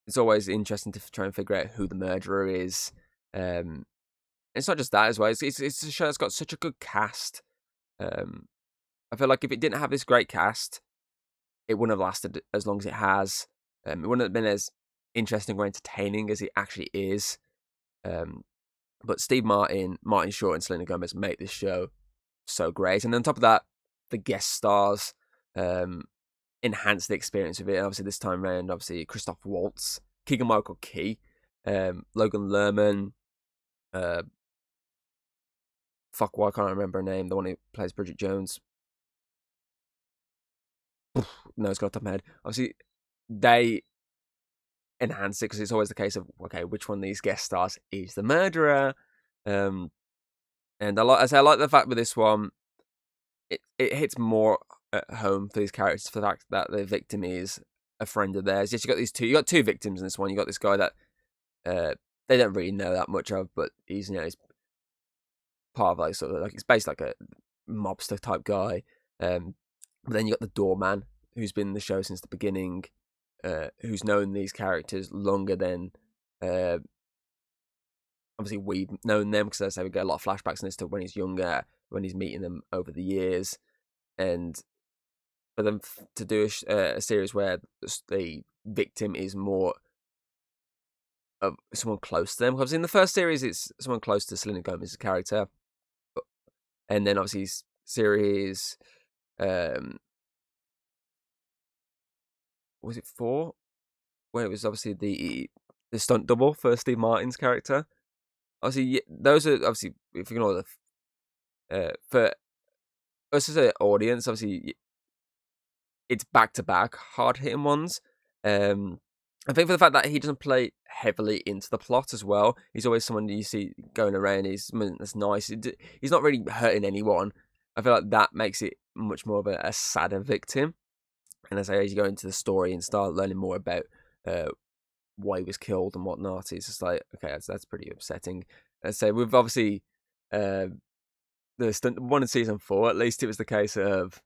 It's always interesting to try and figure out who the murderer is. It's not just that as well. It's a show that's got such a good cast. I feel like if it didn't have this great cast, it wouldn't have lasted as long as it has. It wouldn't have been as interesting or entertaining as it actually is. But Steve Martin, Martin Short, and Selena Gomez make this show so great. And on top of that, the guest stars enhance the experience of it. Obviously, this time around, Christoph Waltz, Keegan-Michael Key, Logan Lerman, why can't I remember her name? The one who plays Bridget Jones. No, it's got top of my head. Obviously, they enhance it because it's always the case of, okay, which one of these guest stars is the murderer? And I like the fact with this one, it hits more at home for these characters for the fact that the victim is a friend of theirs. Yes, you got two victims in this one. You got this guy that they don't really know that much of, but he's he's part of he's basically like a mobster type guy. But then you got the doorman who's been in the show since the beginning, who's known these characters longer than obviously we've known them, because as I say, we get a lot of flashbacks in this to when he's younger, when he's meeting them over the years, and for them to do a series where the victim is more of someone close to them. Because in the first series, it's someone close to Selena Gomez's character, and then obviously series was it 4? Where it was obviously the stunt double for Steve Martin's character. Obviously, those are obviously, if you ignore for us as an audience, obviously it's back-to-back hard-hitting ones. I think for the fact that he doesn't play heavily into the plot as well, he's always someone you see going around, he's someone that's nice, he's not really hurting anyone. I feel like that makes it much more of a sadder victim. And as you go into the story and start learning more about why he was killed and whatnot, it's just like, okay, that's pretty upsetting. So we've obviously the stunt one in season 4, at least it was the case of,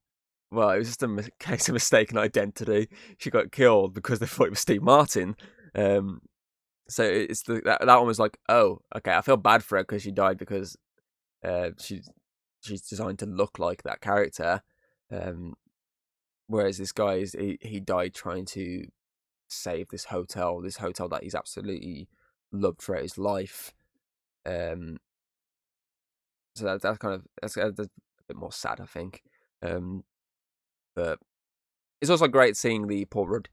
well, it was just a case of mistaken identity. She got killed because they thought it was Steve Martin. So it's that one was like, oh, okay, I feel bad for her because she died because she's designed to look like that character. Whereas this guy he died trying to save this hotel that he's absolutely loved throughout his life. So that's a bit more sad, I think. But it's also great seeing the Paul Rudd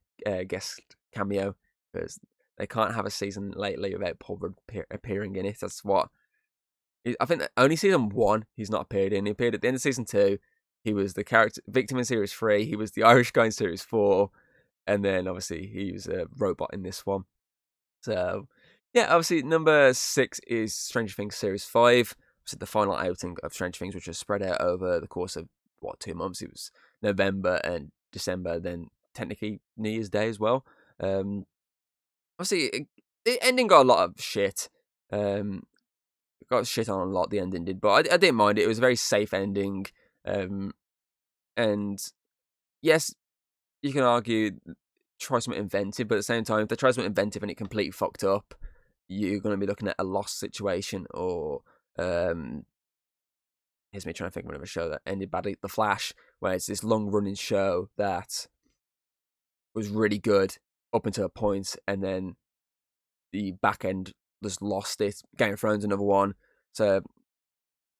guest cameo, because they can't have a season lately without Paul Rudd appearing in it. That's what I think. That only season 1 he's not appeared in. He appeared at the end of season 2. He was the character victim in series 3. He was the Irish guy in series 4, and then obviously he was a robot in this one. So, yeah, obviously, number 6 is Stranger Things Series 5. Obviously, the final outing of Stranger Things, which was spread out over the course of, 2 months? It was November and December, then technically New Year's Day as well. Obviously, the ending got a lot of shit. Got shit on a lot, the ending did, but I didn't mind it. It was a very safe ending. And yes, you can argue try something inventive, but at the same time, if they try something inventive and it completely fucked up, you're going to be looking at a lost situation. Or here's me trying to think of another show that ended badly. The Flash, where it's this long running show that was really good up until a point, and then the back end just lost it. Game of Thrones, another one. So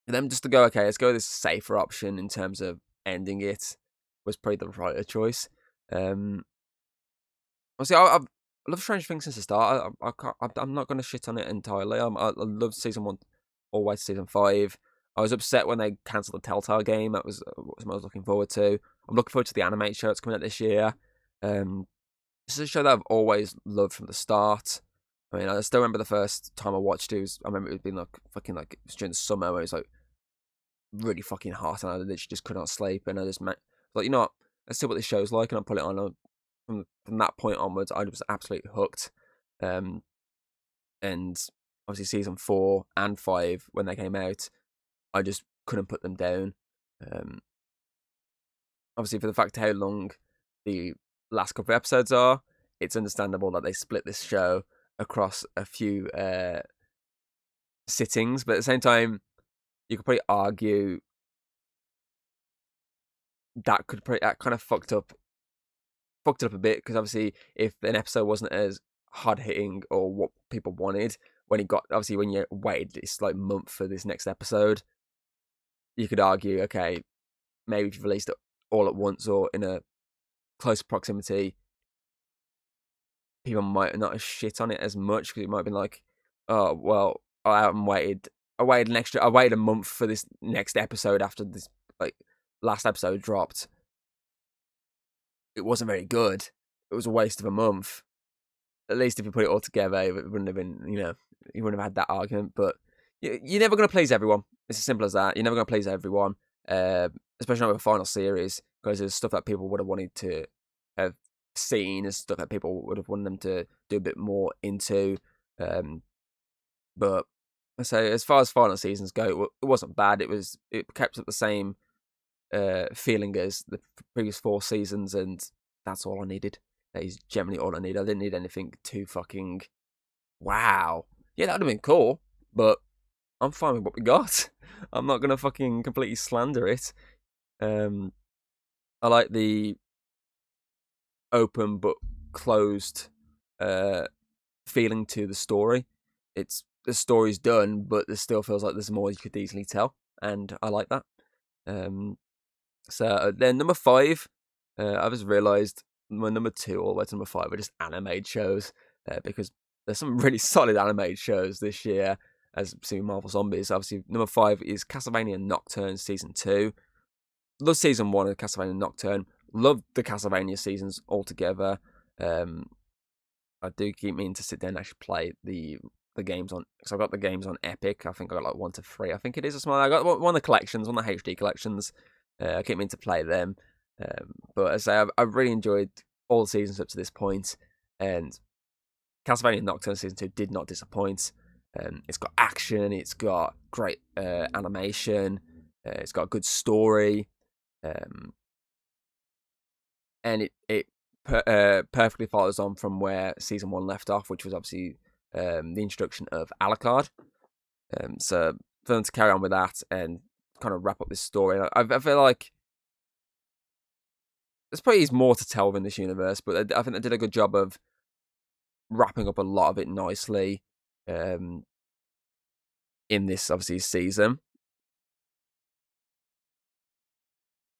for them just to go, okay, let's go with this safer option in terms of ending it, was probably the right choice. Obviously, I love Stranger Things since the start. I'm not going to shit on it entirely. I love season 1, always season 5. I was upset when they cancelled the Telltale game. That was something I was looking forward to. I'm looking forward to the animated show that's coming out this year. This is a show that I've always loved from the start. I mean, I still remember the first time I watched it. I remember it being like fucking like it was during the summer where it was like really fucking hot, and I literally just could not sleep. And I just like, you know what? Let's see what this show's like, and I put it on. From that point onwards, I was absolutely hooked. And obviously, season 4 and 5 when they came out, I just couldn't put them down. Obviously, for the fact how long the last couple of episodes are, it's understandable that they split this show across a few sittings. But at the same time, you could probably argue that kind of fucked it up a bit, because obviously if an episode wasn't as hard hitting or what people wanted, when you waited this like month for this next episode, you could argue, okay, maybe if you've released it all at once or in a close proximity, people might not have shit on it as much, because it might have been like, oh well, I waited a month for this next episode after this like last episode dropped. It wasn't very good. It was a waste of a month. At least if you put it all together, it wouldn't have been, you wouldn't have had that argument. But you're never going to please everyone. It's as simple as that. You're never going to please everyone, especially not with a final series, because there's stuff that people would have wanted to have seen, and stuff that people would have wanted them to do a bit more into. But so as far as final seasons go, it wasn't bad. It kept up the same feeling as the previous 4 seasons, and that's all I needed. That is generally all I need. I didn't need anything too fucking wow. Yeah, that would have been cool, but I'm fine with what we got. I'm not gonna fucking completely slander it. I like the open but closed feeling to the story. The story's done, but there still feels like there's more you could easily tell, and I like that. So then number 5, I just realised my number 2 all the way to number 5 are just animated shows, because there's some really solid animated shows this year, as seen Marvel Zombies. Obviously, number 5 is Castlevania Nocturne Season 2. Love Season 1 of Castlevania Nocturne. Love the Castlevania seasons altogether. I do keep meaning to sit down and actually play the games on, because I've got the games on Epic. I think I got like 1 to 3. I think it is a small. I got one of the collections, one of the HD collections. I keep meaning to play them, but as I say, I've really enjoyed all the seasons up to this point, and Castlevania Nocturne Season 2 did not disappoint. It's got action, it's got great animation, it's got a good story, and it perfectly follows on from where Season 1 left off, which was obviously the introduction of Alucard. So for them to carry on with that and kind of wrap up this story, I feel like there's probably more to tell in this universe, but I think they did a good job of wrapping up a lot of it nicely in this, obviously, season.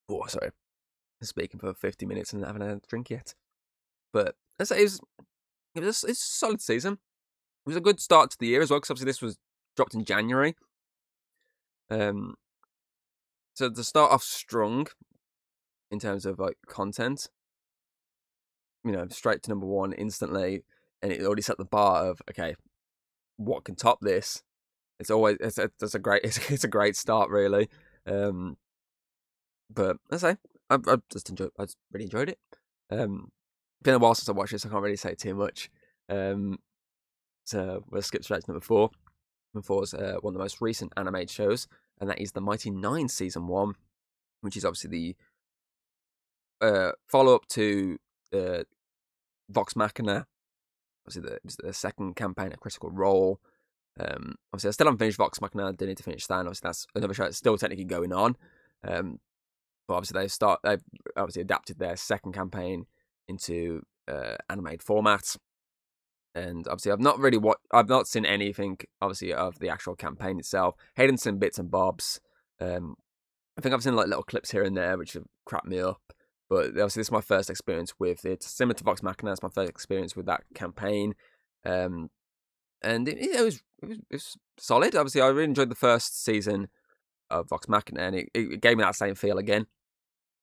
Oh, sorry. Speaking for 50 minutes and haven't had a drink yet. But I'd say it's a solid season. It was a good start to the year as well, because obviously this was dropped in January. So to start off strong in terms of like content, straight to number 1 instantly. and it already set the bar of, okay, what can top this? It's always it's a great it's a great start, really. But I say I just really enjoyed it. Been a while since I watched this, so I can't really say too much. So we'll skip straight to number 4. Number 4 is one of the most recent animated shows, and that is The Mighty Nine Season 1, which is obviously the follow-up to Vox Machina. Obviously, the second campaign, A Critical Role. Obviously, I still haven't finished Vox Machina. I do need to finish that. Obviously, that's another show that's still technically going on. But obviously, they've obviously adapted their second campaign into animated format. And obviously, I've not seen anything, obviously, of the actual campaign itself. Hayden's seen bits and bobs. I think I've seen like little clips here and there, which have cracked me up. But obviously, this is my first experience with it. Similar to Vox Machina, it's my first experience with that campaign. And it was solid. Obviously, I really enjoyed the first season of Vox Machina, and it gave me that same feel again.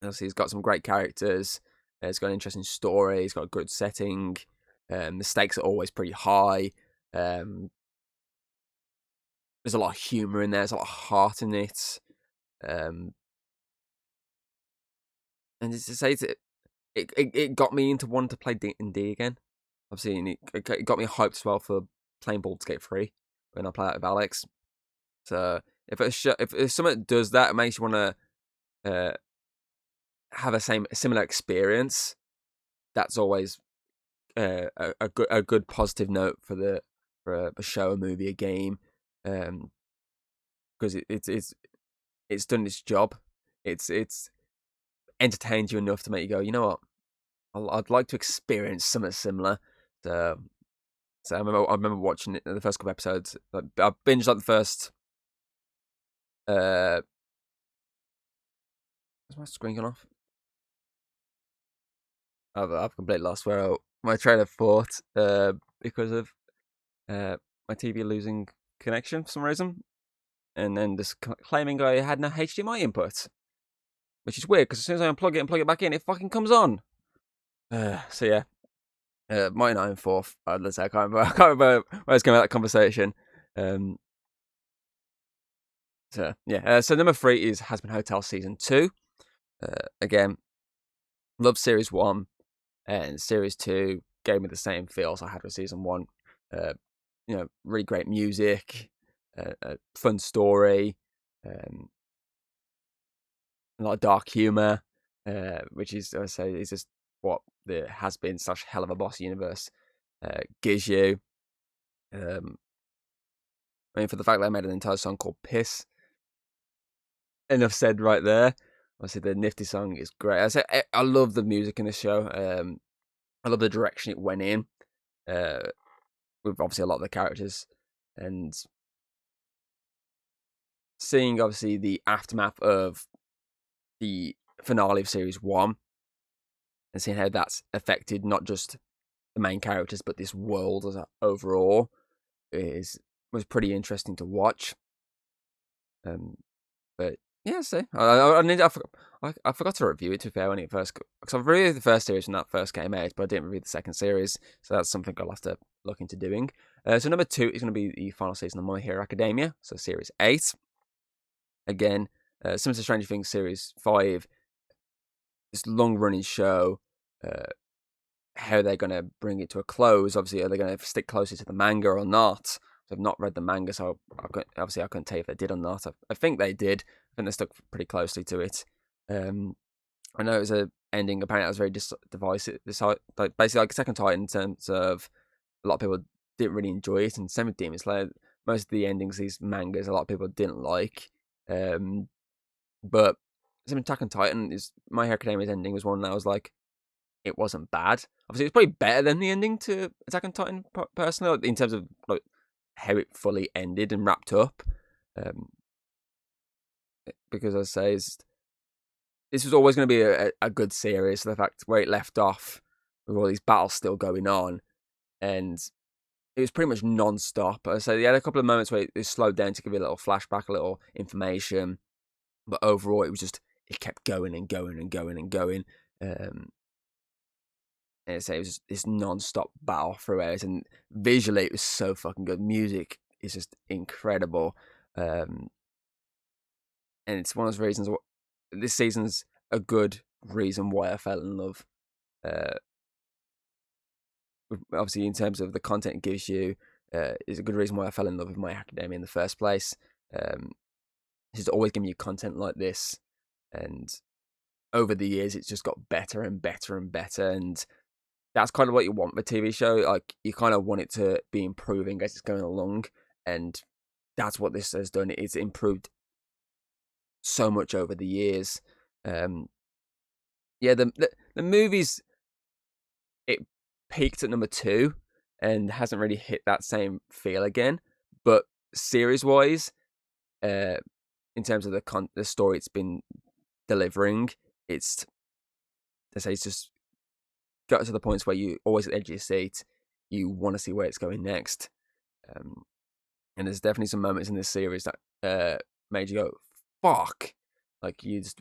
Obviously, he's got some great characters. It's got an interesting story. It's got a good setting. The stakes are always pretty high. There's a lot of humour in there. There's a lot of heart in it. And it's to say it got me into wanting to play D&D again. Obviously, it got me hyped as well for playing Baldur's Gate 3 when I play that with Alex. So if something that does that, it makes you want to have a similar experience. That's always a good positive note for a show, a movie, a game, because it's done its job. It's entertained you enough to make you go, you know what, I'd like to experience something similar. So I remember watching it the first couple episodes. I binged like the first. Has my screen gone off? I've completely lost where my train of thought because of my TV losing connection for some reason, and then just claiming I had no HDMI input, which is weird because as soon as I unplug it and plug it back in, it fucking comes on. So yeah, Mighty Nine fourth. Let's say I can't remember where I was going with that conversation. So yeah, so number 3 is Hazbin Hotel Season 2. Again, love Series 1, and Series 2 gave me the same feels I had with Season 1. Really great music, a fun story, a lot of dark humour, which is, I say, is just what the Hazbin / Helluva Boss universe gives you. I mean, for the fact that I made an entire song called Piss, enough said right there. Obviously, the Nifty song is great. I love the music in this show. I love the direction it went in, with obviously a lot of the characters, and seeing obviously the aftermath of the finale of Series 1, and seeing how that's affected not just the main characters but this world as overall was pretty interesting to watch. But yeah, so I forgot to review it, to be fair, when it first, because I've reviewed the first series when that first came out, but I didn't review the second series, so that's something I'll have to look into doing. So number 2 is going to be the final season of My Hero Academia, so Series 8. Again, similar to Stranger Things Series 5, this long-running show, how they're going to bring it to a close. Obviously, are they going to stick closer to the manga or not? So I've not read the manga, so I couldn't tell you if they did or not. I think they did. I think they stuck pretty closely to it. I know it was an ending, apparently that was very divisive. Like, basically, like Attack on Titan, in terms of a lot of people didn't really enjoy it, and same with Demon Slayer. Most of the endings, these mangas, a lot of people didn't like. But same with Attack on Titan, My Hero Academia's ending was one that I was like, it wasn't bad. Obviously, it's probably better than the ending to Attack on Titan, personally, in terms of like how it fully ended and wrapped up. Because as I say, this was always going to be a good series. So the fact where it left off with all these battles still going on, and it was pretty much non-stop. So you had a couple of moments where it slowed down to give you a little flashback, a little information, but overall it kept going and going and going and going. and it was this non-stop battle throughout, and visually it was so fucking good. Music is just incredible, and it's one of those reasons. This season's a good reason why I fell in love. Obviously, in terms of the content it gives you, is a good reason why I fell in love with My Academia in the first place. It's always giving you content like this, and over the years, it's just got better and better and better, and that's kind of what you want with a TV show. Like, you kind of want it to be improving as it's going along, and that's what this has done. It's improved so much over the years. Yeah, the movies, it peaked at number 2 and hasn't really hit that same feel again. But series-wise, in terms of the story it's been delivering, it's just got to the points where you always at the edge of your seat. You want to see where it's going next. And there's definitely some moments in this series that made you go, fuck. Like, you just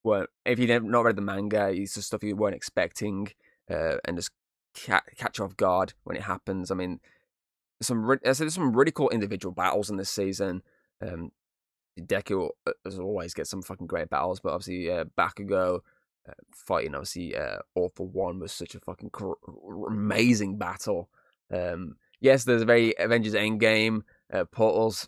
weren't, if you've not read the manga, it's just stuff you weren't expecting, and just catch you off guard when it happens. I mean, there's some really cool individual battles in this season. Deku, as always, gets some fucking great battles, but obviously Bakugo fighting, obviously, All For One was such a fucking amazing battle. Yes, there's a very Avengers Endgame Portals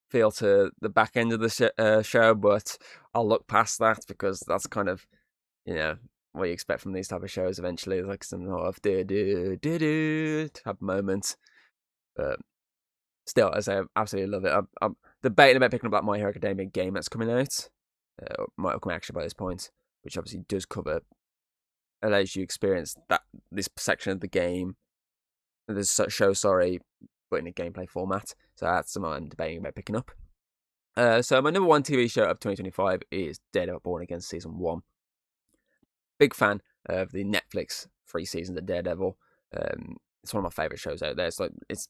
feel to the back end of the show, but I'll look past that because that's kind of, what you expect from these type of shows eventually. It's like some sort of do type of moment. But still, as I absolutely love it. I'm debating about picking up that My Hero Academia game that's coming out. Might have come actually by this point, which obviously does allows you to experience this section of the game, this show, but in a gameplay format. So that's something I'm debating about picking up. So my number 1 TV show of 2025 is Daredevil Born Again Season 1. Big fan of the Netflix 3 seasons of Daredevil. It's one of my favourite shows out there. It's like it's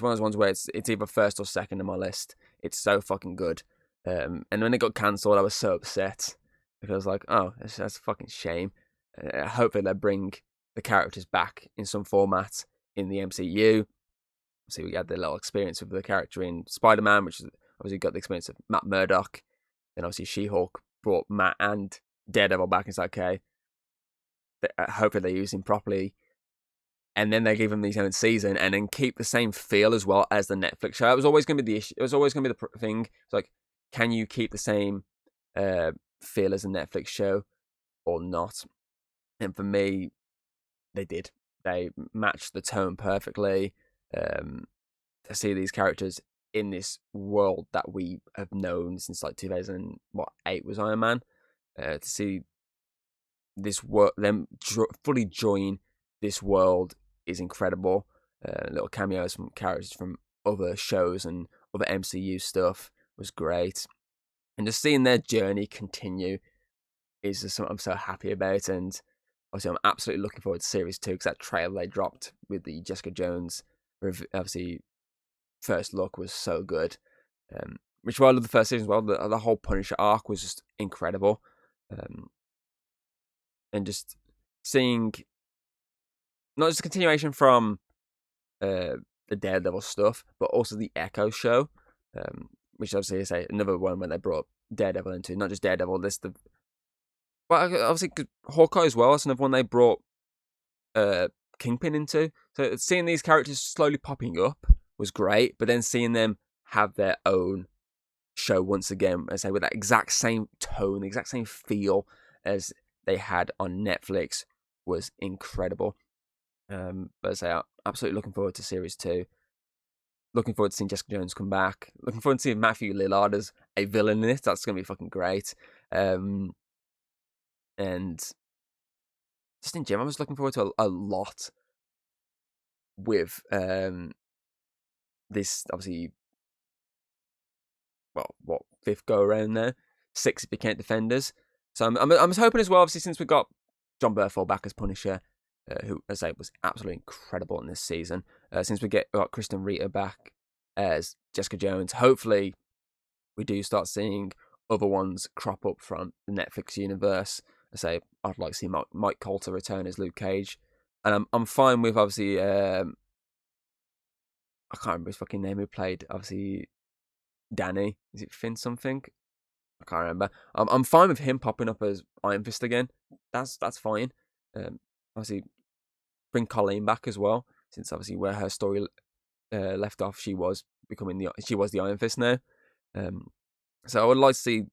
one of those ones where it's either first or second on my list. It's so fucking good. And when it got cancelled, I was so upset because I was like, oh, that's a fucking shame. Hopefully they'll bring the characters back in some format in the MCU. So we had the little experience with the character in Spider-Man, which is obviously got the experience of Matt Murdock. Then obviously She-Hulk brought Matt and Daredevil back. It's like, okay, hopefully they use him properly. And then they give him the own season and then keep the same feel as well as the Netflix show. It was always going to be the issue. It was always going to be the thing. It's like, can you keep the same feel as a Netflix show or not? And for me, they did. They matched the tone perfectly. To see these characters in this world that we have known since like 2008 was Iron Man. To see this world, them fully join this world is incredible. Little cameos from characters from other shows and other MCU stuff was great. And just seeing their journey continue is just something I'm so happy about. And obviously, I'm absolutely looking forward to Series 2 because that trailer they dropped with the Jessica Jones, obviously, first look was so good. Which is why I love the first season as well. The whole Punisher arc was just incredible. And just seeing not just a continuation from the Daredevil stuff, but also the Echo show, which obviously is another one when they brought Daredevil into, not just Daredevil, obviously Hawkeye as well. That's another one they brought Kingpin into. So seeing these characters slowly popping up was great, but then seeing them have their own show once again, I say with that exact same tone, the exact same feel as they had on Netflix was incredible. But I say, I'm absolutely looking forward to Series 2. Looking forward to seeing Jessica Jones come back. Looking forward to seeing Matthew Lillard as a villain in it. That's going to be fucking great. And just in general, I was looking forward to a lot with this, obviously, well, what, 5th go around there? 6 if you count Defenders. So I'm hoping as well, obviously, since we got John Bernthal back as Punisher, who, as I say, was absolutely incredible in this season. Since we got Kristen Rita back as Jessica Jones, hopefully we do start seeing other ones crop up from the Netflix universe. I say I'd like to see Mike Coulter return as Luke Cage, and I'm fine with obviously I can't remember his fucking name who played obviously Danny. Is it Finn something? I can't remember. I'm fine with him popping up as Iron Fist again. That's fine. Obviously bring Colleen back as well, since obviously where her story left off, she was the Iron Fist now. So I would like to see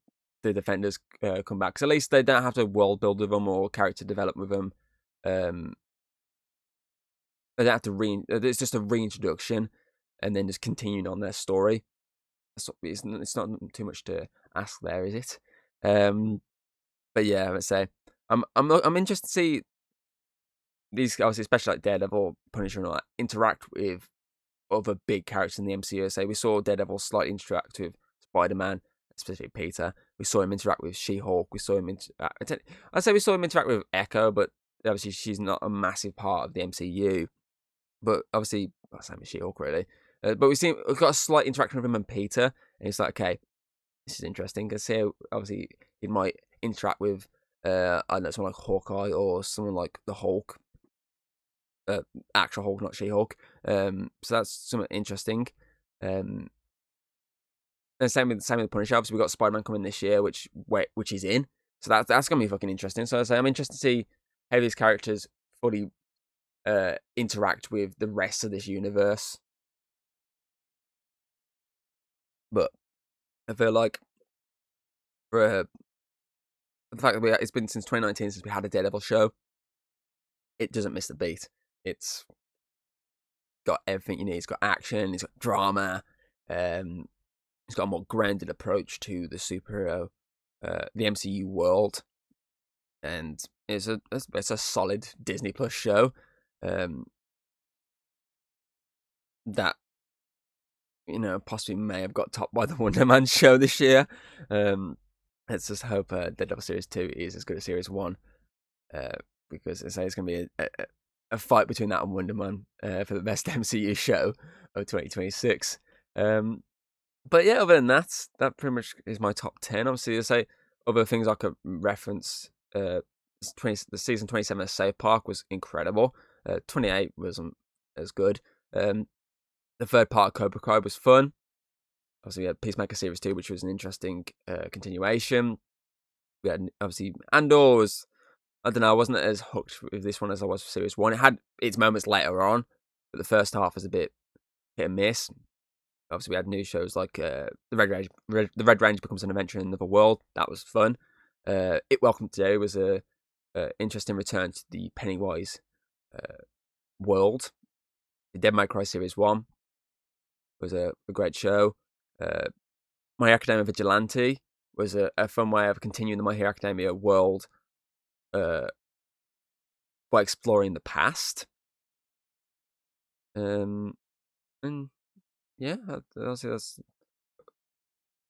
the Defenders come back, because at least they don't have to world build with them or character develop with them. They don't have to it's just a reintroduction, and then just continuing on their story. It's not too much to ask there, is it? But yeah, let's say I'm interested to see these, obviously, especially like Daredevil, Punisher, and all that, interact with other big characters in the MCU. Say we saw Daredevil slightly interact with Spider-Man, specifically Peter. We saw him interact with She-Hulk. We saw him I'd say we saw him interact with Echo, but obviously she's not a massive part of the MCU. But obviously, same as She-Hulk, really. But we've got a slight interaction with him and Peter, and it's like, okay, this is interesting, because here, obviously, he might interact with, I don't know, someone like Hawkeye or someone like the Hulk, actual Hulk, not She-Hulk. So that's something interesting. And same with Punisher. Obviously, we got Spider-Man coming this year, which he's in. So that's gonna be fucking interesting. So I say I'm interested to see how these characters fully interact with the rest of this universe. But I feel like for the fact that it's been since 2019 since we had a Daredevil show, it doesn't miss the beat. It's got everything you need. It's got action. It's got drama. It's got a more grounded approach to the superhero, the MCU world, and it's a solid Disney Plus show. That possibly may have got topped by the Wonder Man show this year. Let's just hope Daredevil Series 2 is as good as Series 1, because I say it's going to be a fight between that and Wonder Man for the best MCU show of 2026. But yeah, other than that pretty much is my top 10. Obviously, I say other things I could reference. The season 27 of South Park was incredible. 28 wasn't as good. The third part of Cobra Kai was fun. Obviously, we had Peacemaker Series 2, which was an interesting continuation. We had, obviously, Andor was, I don't know, I wasn't as hooked with this one as I was for Series 1. It had its moments later on, but the first half was a bit hit and miss. Obviously, we had new shows like the Red Range becomes an adventure in another world. That was fun. It Welcome Today was a interesting return to the Pennywise world. The Dead May Cry Series 1 was a great show. My Hero Academia Vigilante was a fun way of continuing the My Hero Academia world by exploring the past. And yeah, obviously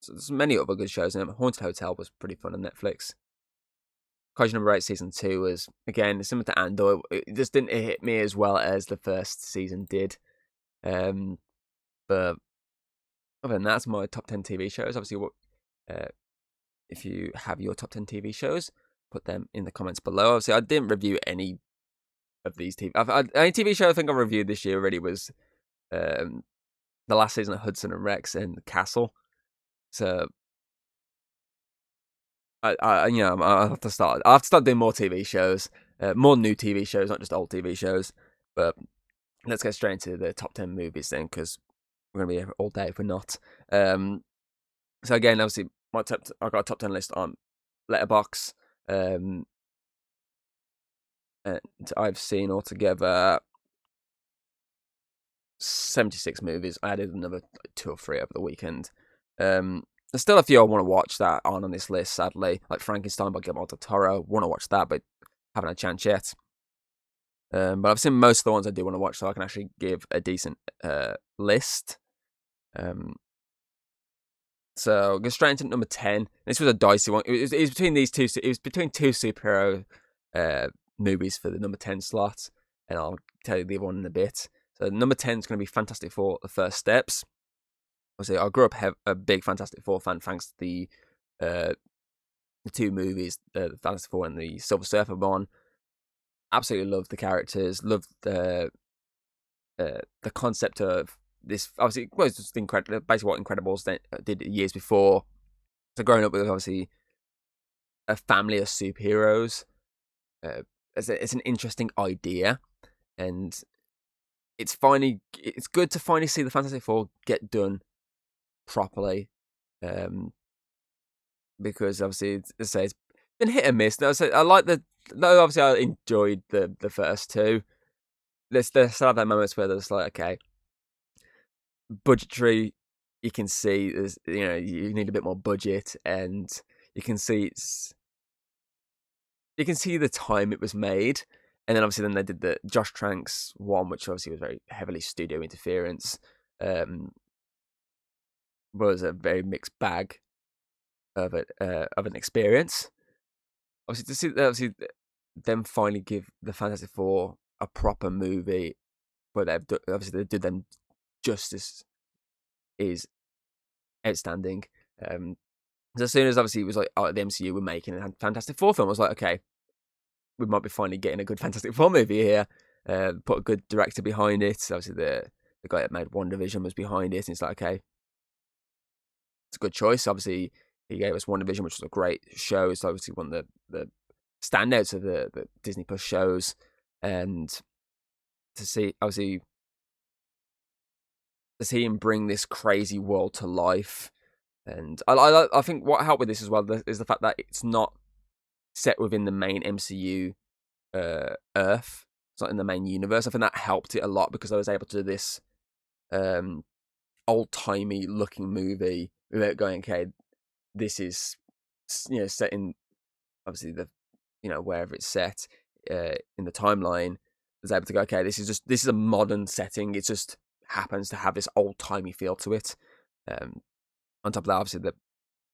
there's many other good shows. Haunted Hotel was pretty fun on Netflix. Kaiju Number 8 Season 2 was, again, similar to Andor. It just didn't hit me as well as the first season did. But other than that, that's my top 10 TV shows. Obviously, if you have your top 10 TV shows, put them in the comments below. Obviously, I didn't review any of these TV. Any TV show I think I reviewed this year already was the last season of Hudson and Rex and Castle. So I have to start. I have to start doing more TV shows, more new TV shows, not just old TV shows. But let's get straight into the top 10 movies then, because we're gonna be here all day if we're not. So again, obviously, I got a top 10 list on Letterboxd, and I've seen altogether 76 movies. I added another 2 or 3 over the weekend. There's still a few I want to watch that aren't on this list, sadly, like Frankenstein by Guillermo del Toro. Want to watch that, but haven't had a chance yet. But I've seen most of the ones I do want to watch, so I can actually give a decent list. So go straight into number 10. This was a dicey one. It was between these two. It was between two superhero movies for the number 10 slot, and I'll tell you the other one in a bit. So number 10 is going to be Fantastic Four: The First Steps. Obviously, I grew up a big Fantastic Four fan thanks to the the two movies, the Fantastic Four and the Silver Surfer one. Absolutely loved the characters, loved the concept of this. Obviously, it was just incredible. Basically, what Incredibles did years before. So growing up with obviously a family of superheroes, it's an interesting idea, and it's good to finally see the Fantastic Four get done properly, because obviously it's been hit and miss. No, so I like obviously I enjoyed the first two. There's still have that moments where there's like, okay, budgetary, you can see there's, you need a bit more budget, and you can see the time it was made. And then obviously they did the Josh Tranks one, which obviously was very heavily studio interference. Was a very mixed bag of an experience. Obviously, to see them finally give the Fantastic Four a proper movie, where they did them justice, is outstanding. So as soon as obviously it was like, the MCU were making a Fantastic Four film, I was like, okay, we might be finally getting a good Fantastic Four movie here. Put a good director behind it. Obviously the guy that made WandaVision was behind it, and it's like, okay, it's a good choice. Obviously he gave us WandaVision, which was a great show. It's obviously one of the standouts of the Disney Plus shows, and to see him bring this crazy world to life. And I think what helped with this as well is the fact that it's not set within the main MCU Earth. It's not in the main universe. I think that helped it a lot, because I was able to do this old-timey looking movie without going, okay, this is set in obviously the wherever it's set in the timeline. I was able to go, okay, this is a modern setting. It just happens to have this old-timey feel to it. On top of that, obviously the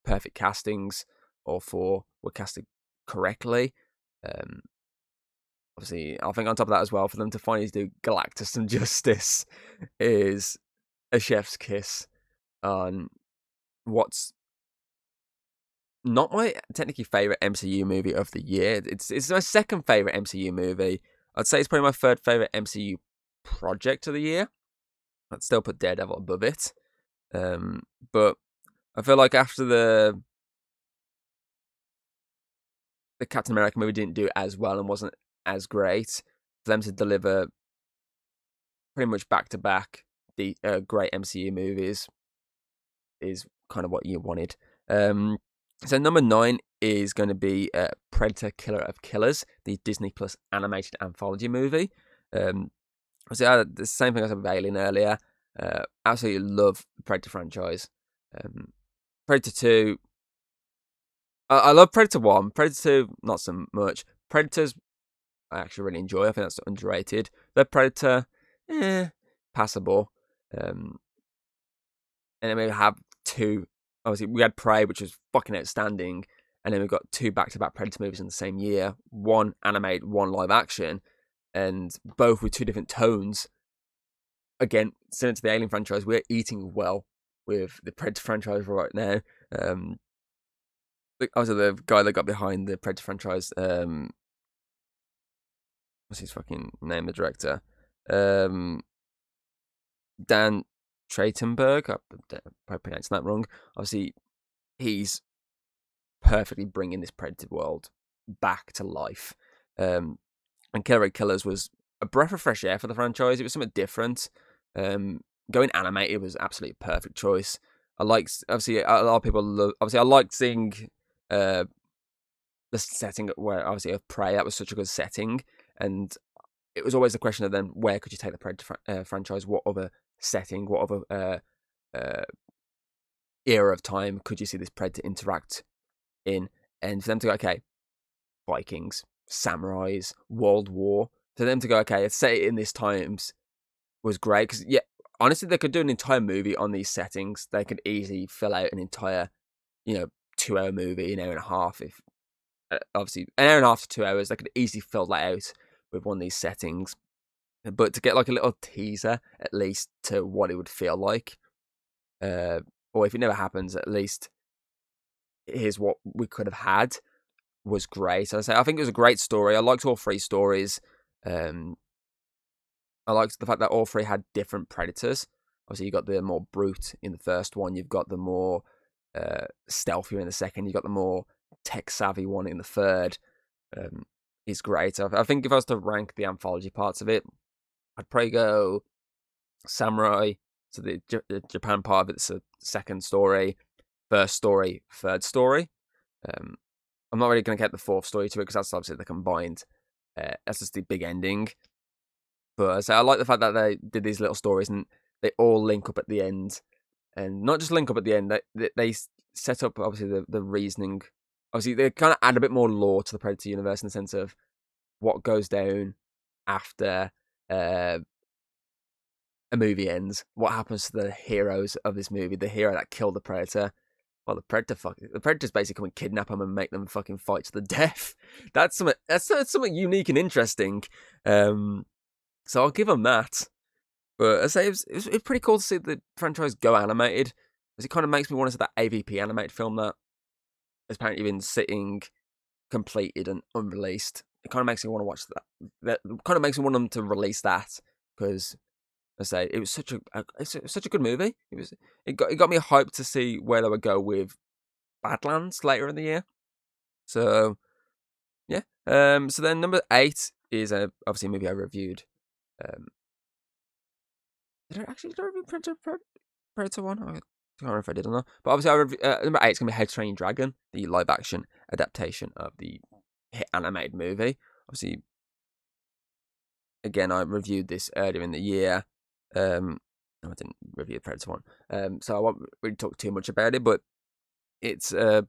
perfect castings, all four were casted correctly. Obviously, I think on top of that as well, for them to finally do Galactus some justice is a chef's kiss on what's not my technically favourite MCU movie of the year. It's my second favourite MCU movie. I'd say it's probably my third favourite MCU project of the year. I'd still put Daredevil above it. But I feel like after the Captain America movie didn't do as well and wasn't as great, for them to deliver pretty much back-to-back the great MCU movies is kind of what you wanted. So number 9 is going to be Predator: Killer of Killers, the Disney Plus animated anthology movie. So the same thing as I said with Alien earlier. Absolutely love the Predator franchise. Predator 2, I love Predator 1. Predator 2, not so much. Predators, I actually really enjoy. I think that's underrated. The Predator, passable. And then we have 2. Obviously, we had Prey, which was fucking outstanding. And then we got 2 back-to-back Predator movies in the same year. 1 animated, 1 live action. And both with 2 different tones. Again, similar to the Alien franchise, we're eating well with the Predator franchise right now. Also, the guy that got behind the Predator franchise, what's his fucking name, the director? Dan Trachtenberg, I'm probably pronouncing that wrong. Obviously, he's perfectly bringing this Predator world back to life. And Killer of Killers was a breath of fresh air for the franchise. It was something different. Going animated was absolutely a perfect choice. Obviously, a lot of people love. Obviously, I liked seeing the setting where obviously of Prey. That was such a good setting, and it was always the question of then where could you take the Predator franchise? What other setting? What other era of time could you see this Predator interact in? And for them to go, okay, Vikings, samurais, World War. For them to go, okay, let's set it in this times was great, because honestly, they could do an entire movie on these settings. They could easily fill out an entire 2-hour movie, an hour and a half. If obviously an hour and a half to 2 hours, they could easily fill that out with one of these settings. But to get like a little teaser, at least, to what it would feel like, or if it never happens, at least here's what we could have had was great. I think it was a great story. I liked all three stories. I liked the fact that all three had different predators. Obviously, you got the more brute in the first one. You've got the more stealthier in the second. You've got the more tech savvy one in the third. Is great. I think if I was to rank the anthology parts of it, I'd probably go Samurai. So the Japan part of it's a second story, first story, third story. I'm not really going to get the fourth story to it because that's obviously the combined. That's just the big ending. But I like the fact that they did these little stories and they all link up at the end. And not just link up at the end, they set up, obviously, the reasoning. Obviously, they kind of add a bit more lore to the Predator universe in the sense of what goes down after a movie ends. What happens to the heroes of this movie? The hero that killed the Predator. Well, the Predator's basically come and kidnap them and make them fucking fight to the death. That's something unique and interesting. So I'll give them that. But I say it's pretty cool to see the franchise go animated, because it kind of makes me want to see that AVP animated film that has apparently been sitting completed and unreleased. It kind of makes me want to watch that. That kind of makes me want them to release that, because I say it was such a good movie. It got me hyped to see where they would go with Badlands later in the year. So yeah. So then number 8 is obviously a movie I reviewed. Did I review Predator 1? I can't remember if I did or not. But obviously, number 8 is going to be How to Train Your Dragon, the live-action adaptation of the hit animated movie. Obviously, again, I reviewed this earlier in the year. No, I didn't review Predator 1. So I won't really talk too much about it, but it's a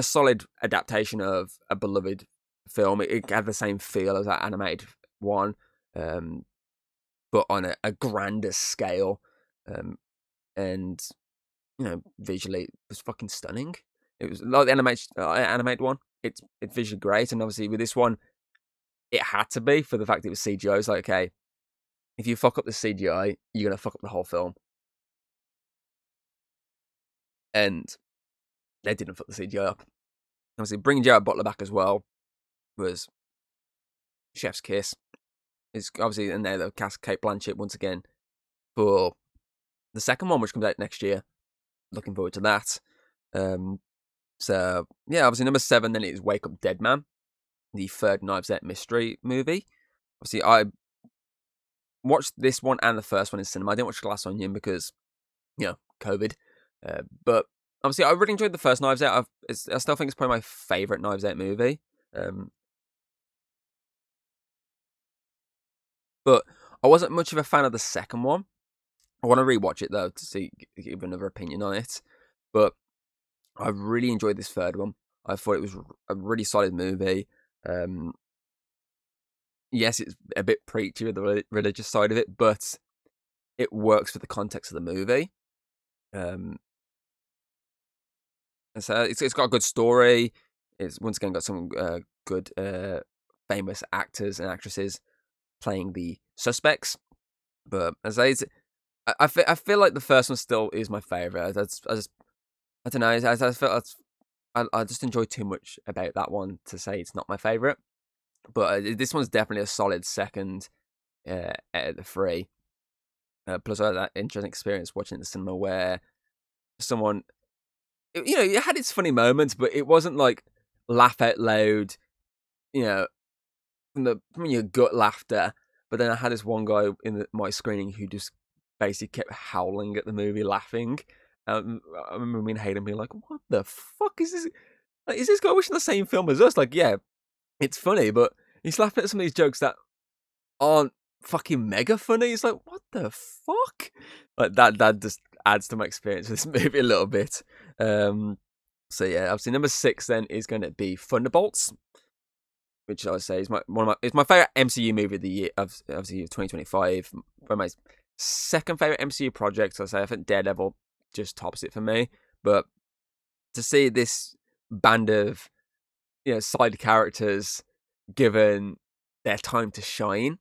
solid adaptation of a beloved film. It had the same feel as that animated one, but on a grander scale, and visually it was fucking stunning. It was like the animated one. It's visually great, and obviously with this one, it had to be for the fact it was CGI. It's like, okay, if you fuck up the CGI, you're gonna fuck up the whole film, and they didn't fuck the CGI up. Obviously, bringing Jared Butler back as well was chef's kiss. It's obviously, and there they've cast Cate Blanchett once again for the second one, which comes out next year. Looking forward to that. So yeah, obviously number 7 then is Wake Up Dead Man, the third Knives Out mystery movie. Obviously, I watched this one and the first one in cinema. I didn't watch Glass Onion because, COVID. But obviously, I really enjoyed the first Knives Out. I still think it's probably my favourite Knives Out movie. But I wasn't much of a fan of the second one. I want to rewatch it though to give another opinion on it. But I really enjoyed this third one. I thought it was a really solid movie. Yes, it's a bit preachy with the religious side of it, but it works for the context of the movie. So it's got a good story. It's once again got some good famous actors and actresses playing the suspects. But as I feel like the first one still is my favorite. I don't know. I just enjoy too much about that one to say it's not my favorite. But this one's definitely a solid second out of the 3. Plus, I had that interesting experience watching it in the cinema where someone, it had its funny moments, but it wasn't like laugh out loud, from your gut laughter. But then I had this one guy in my screening who just basically kept howling at the movie, laughing. I remember me and Hayden being like, "What the fuck is this? Like, is this guy watching the same film as us?" Like, yeah, it's funny, but he's laughing at some of these jokes that aren't fucking mega funny. It's like, what the fuck? Like that just adds to my experience with this movie a little bit. So yeah, obviously number 6 then is going to be Thunderbolts, which I say is it's my favorite MCU movie of the year of 2025. One of my second favorite MCU projects. I think Daredevil just tops it for me. But to see this band of side characters given their time to shine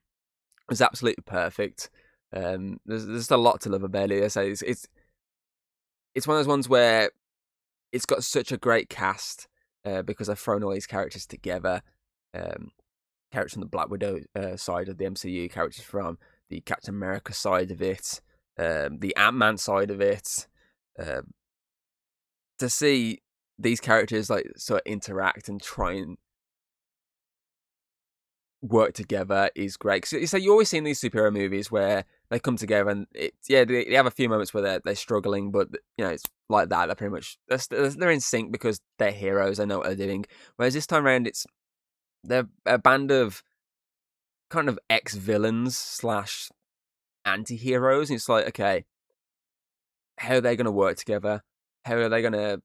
was absolutely perfect. There's just a lot to love about it. I say it's one of those ones where it's got such a great cast because I've thrown all these characters together. Characters from the Black Widow side of the MCU, characters from the Captain America side of it, the Ant-Man side of it. To see these characters like sort of interact and try and work together is great. So you always see in these superhero movies where they come together and they have a few moments where they're struggling, but it's like that. They're pretty much they're in sync because they're heroes. They know what they're doing. Whereas this time around, they're a band of kind of ex-villains / anti-heroes. And it's like, okay, how are they going to work together? How are they going to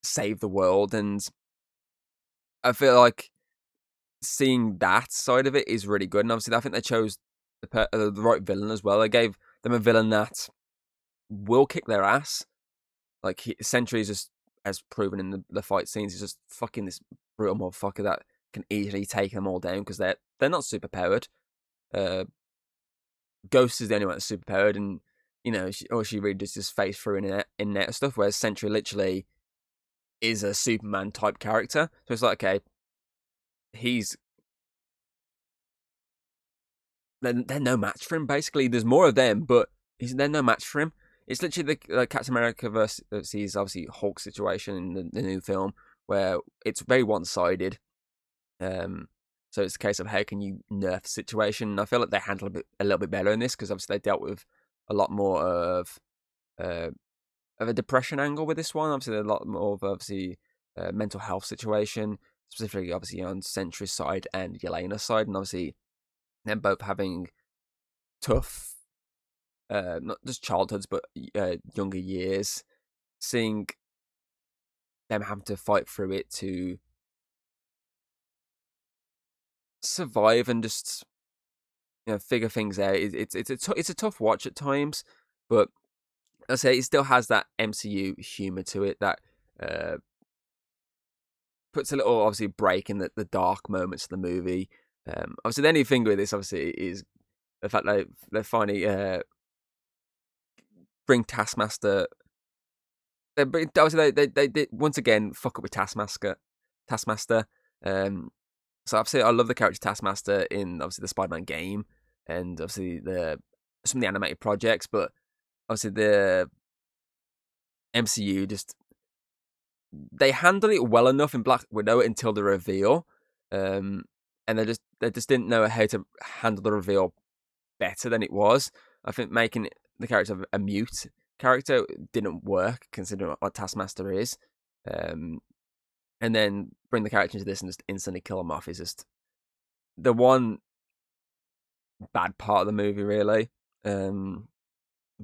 save the world? And I feel like seeing that side of it is really good. And obviously, I think they chose the right villain as well. They gave them a villain that will kick their ass. Like, Sentry is just, as proven in the fight scenes, he's just fucking this brutal motherfucker that can easily take them all down because they're not super powered. Ghost is the only one that's super powered, and she really does just face through in net stuff. Whereas Sentry literally is a Superman type character, so it's like, okay, they're no match for him. Basically, there's more of them, but they're no match for him. It's literally the Captain America versus obviously Hulk situation in the new film, where it's very one-sided. So it's a case of how can you nerf the situation. And I feel like they handle a little bit better in this because obviously they dealt with a lot more of a depression angle with this one. Obviously, a lot more of mental health situation, specifically obviously on Sentry's side and Yelena's side, and obviously them both having tough, not just childhoods but younger years. Seeing them having to fight through it to survive and just figure things out. It's a tough watch at times, but I say it still has that MCU humor to it that puts a little obviously break in the dark moments of the movie. Obviously, the only thing with this obviously is the fact that they finally bring Taskmaster. They once again fuck up with Taskmaster. So obviously, I love the character Taskmaster in obviously the Spider-Man game and obviously some of the animated projects, but obviously the MCU they handle it well enough in Black Widow until the reveal, and they just didn't know how to handle the reveal better than it was. I think making the character a mute character didn't work considering what Taskmaster is. And then bring the character into this and just instantly kill him off is just the one bad part of the movie, really. But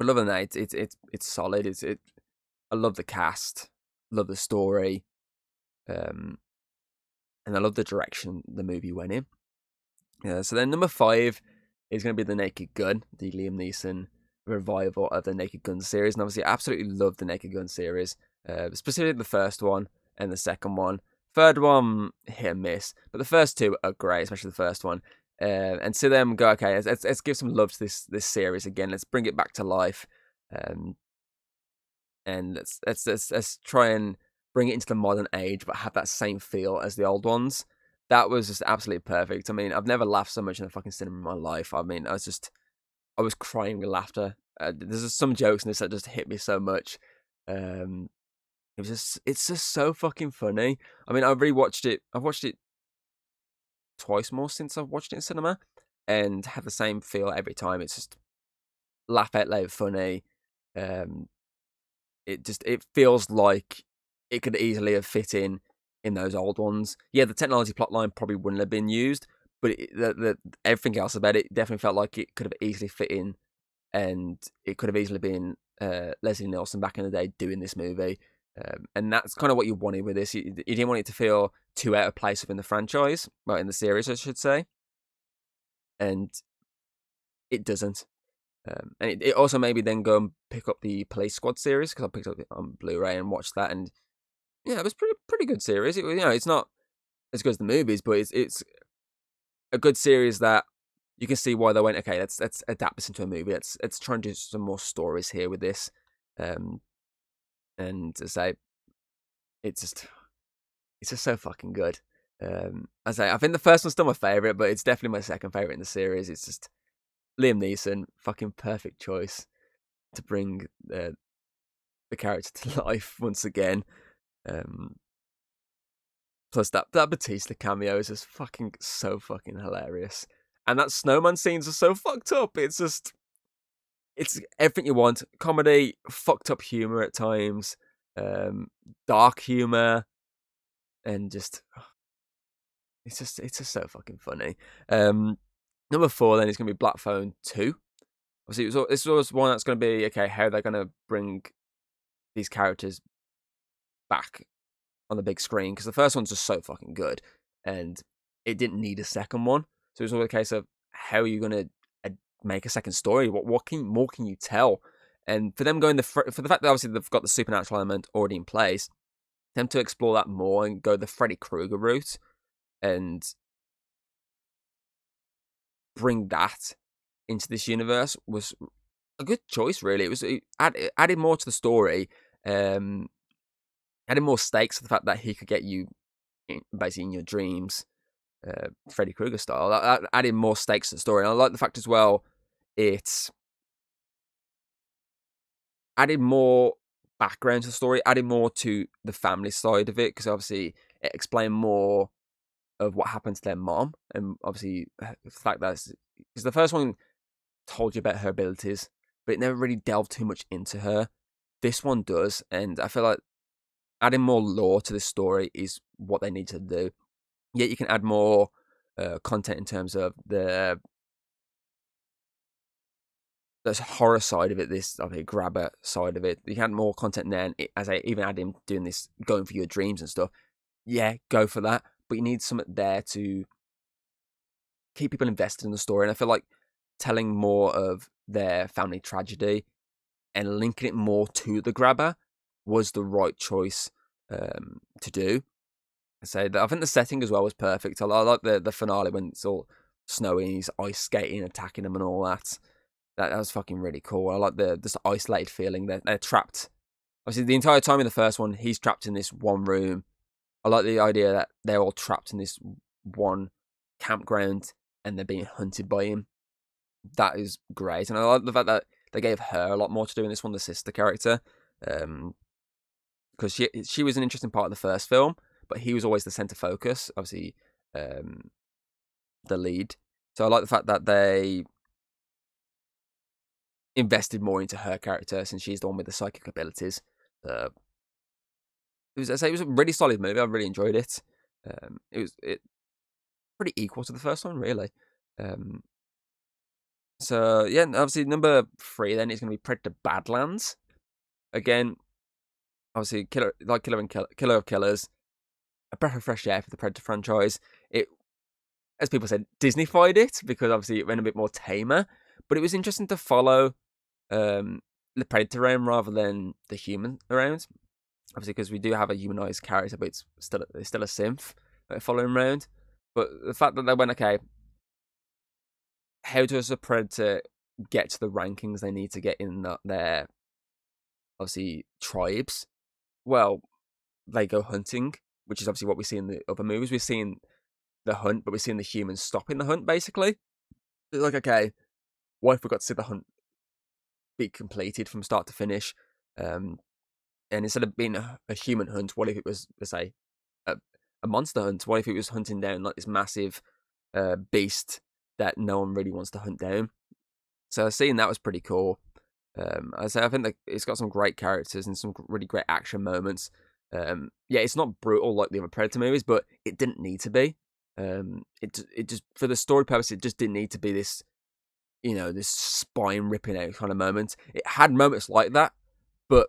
other than that, it's solid. I love the cast, love the story, and I love the direction the movie went in. So then number 5 is going to be The Naked Gun, the Liam Neeson revival of the Naked Gun series. And obviously, I absolutely love the Naked Gun series, specifically the first one and the second one. Third one, hit and miss, but the first two are great, especially the first one. And so them go, okay, let's give some love to this series again. Let's bring it back to life, and let's try and bring it into the modern age, but have that same feel as the old ones. That was just absolutely perfect. I mean, I've never laughed so much in a fucking cinema in my life. I mean, I was crying with laughter. There's just some jokes in this that just hit me so much. It's just so fucking funny. I mean, I've watched it twice more since I've watched it in cinema, and have the same feel every time. It's just laugh out loud funny. It feels like it could easily have fit in those old ones. Yeah, the technology plotline probably wouldn't have been used, but everything else about it definitely felt like it could have easily fit in, and it could have easily been Leslie Nielsen back in the day doing this movie. And that's kind of what you wanted with this. You didn't want it to feel too out of place within the franchise, well, in the series, I should say. And it doesn't. And it also made me then go and pick up the Police Squad series, because I picked up it on Blu-ray and watched that, and yeah, it was pretty good series. It was, it's not as good as the movies, but it's a good series that you can see why they went, okay, let's adapt this into a movie. Let's try and do some more stories here with this. And to say, it's just so fucking good. I think the first one's still my favorite, but it's definitely my second favorite in the series. It's just Liam Neeson, fucking perfect choice to bring the character to life once again. Plus that Batista cameo is just fucking so fucking hilarious, and that snowman scenes are so fucked up. It's everything you want: comedy, fucked up humor at times, dark humor, and it's just so fucking funny. Number 4 then is going to be Black Phone 2. Obviously, this was one that's going to be okay. How they're going to bring these characters back on the big screen, because the first one's just so fucking good, and it didn't need a second one. So it was all a case of how are you going to make a second story? What more can you tell? And for them going for the fact that obviously they've got the supernatural element already in place, them to explore that more and go the Freddy Krueger route and bring that into this universe was a good choice, really. It added more to the story, added more stakes to the fact that he could get you basically in your dreams, Freddy Krueger style. That added more stakes to the story. And I like the fact as well, it's added more background to the story, added more to the family side of it, because obviously it explained more of what happened to their mom, and obviously the fact that because the first one told you about her abilities, but it never really delved too much into her. This one does, and I feel like adding more lore to this story is what they need to do. Yet you can add more content in terms of the horror side of it, this grabber side of it. You can add more content then, as I even add him doing this, going for your dreams and stuff. Yeah, go for that. But you need something there to keep people invested in the story. And I feel like telling more of their family tragedy and linking it more to the grabber was the right choice to do. I think the setting as well was perfect. I like the finale when it's all snowy and he's ice skating, attacking them and all that. That was fucking really cool. I like this isolated feeling. They're trapped. Obviously, the entire time in the first one, he's trapped in this one room. I like the idea that they're all trapped in this one campground and they're being hunted by him. That is great. And I like the fact that they gave her a lot more to do in this one, the sister character. Because she was an interesting part of the first film, but he was always the centre focus, obviously the lead. So I like the fact that they invested more into her character, since she's the one with the psychic abilities. It was a really solid movie. I really enjoyed it. It was pretty equal to the first one, really. So yeah, obviously number 3 then is going to be Predator Badlands. Again, obviously Killer of Killers, a breath of fresh air for the Predator franchise. It, as people said, Disney-fied it because obviously it went a bit more tamer. But it was interesting to follow the Predator around rather than the human around. Obviously, because we do have a humanized character, but it's still a synth following around. But the fact that they went, okay, how does a Predator get to the rankings they need to get in their obviously tribes? Well, they go hunting, which is obviously what we see in the other movies. We're seeing the hunt, but we're seeing the humans stopping the hunt, basically. It's like, okay, what if we got to see the hunt be completed from start to finish? And instead of being a human hunt, what if it was, let's say, a monster hunt? What if it was hunting down like this massive beast that no one really wants to hunt down? So seeing that was pretty cool. I think that it's got some great characters and some really great action moments. Yeah, it's not brutal like the other Predator movies, but it didn't need to be. It just, for the story purpose, it just didn't need to be this, this spine ripping out kind of moment. It had moments like that, but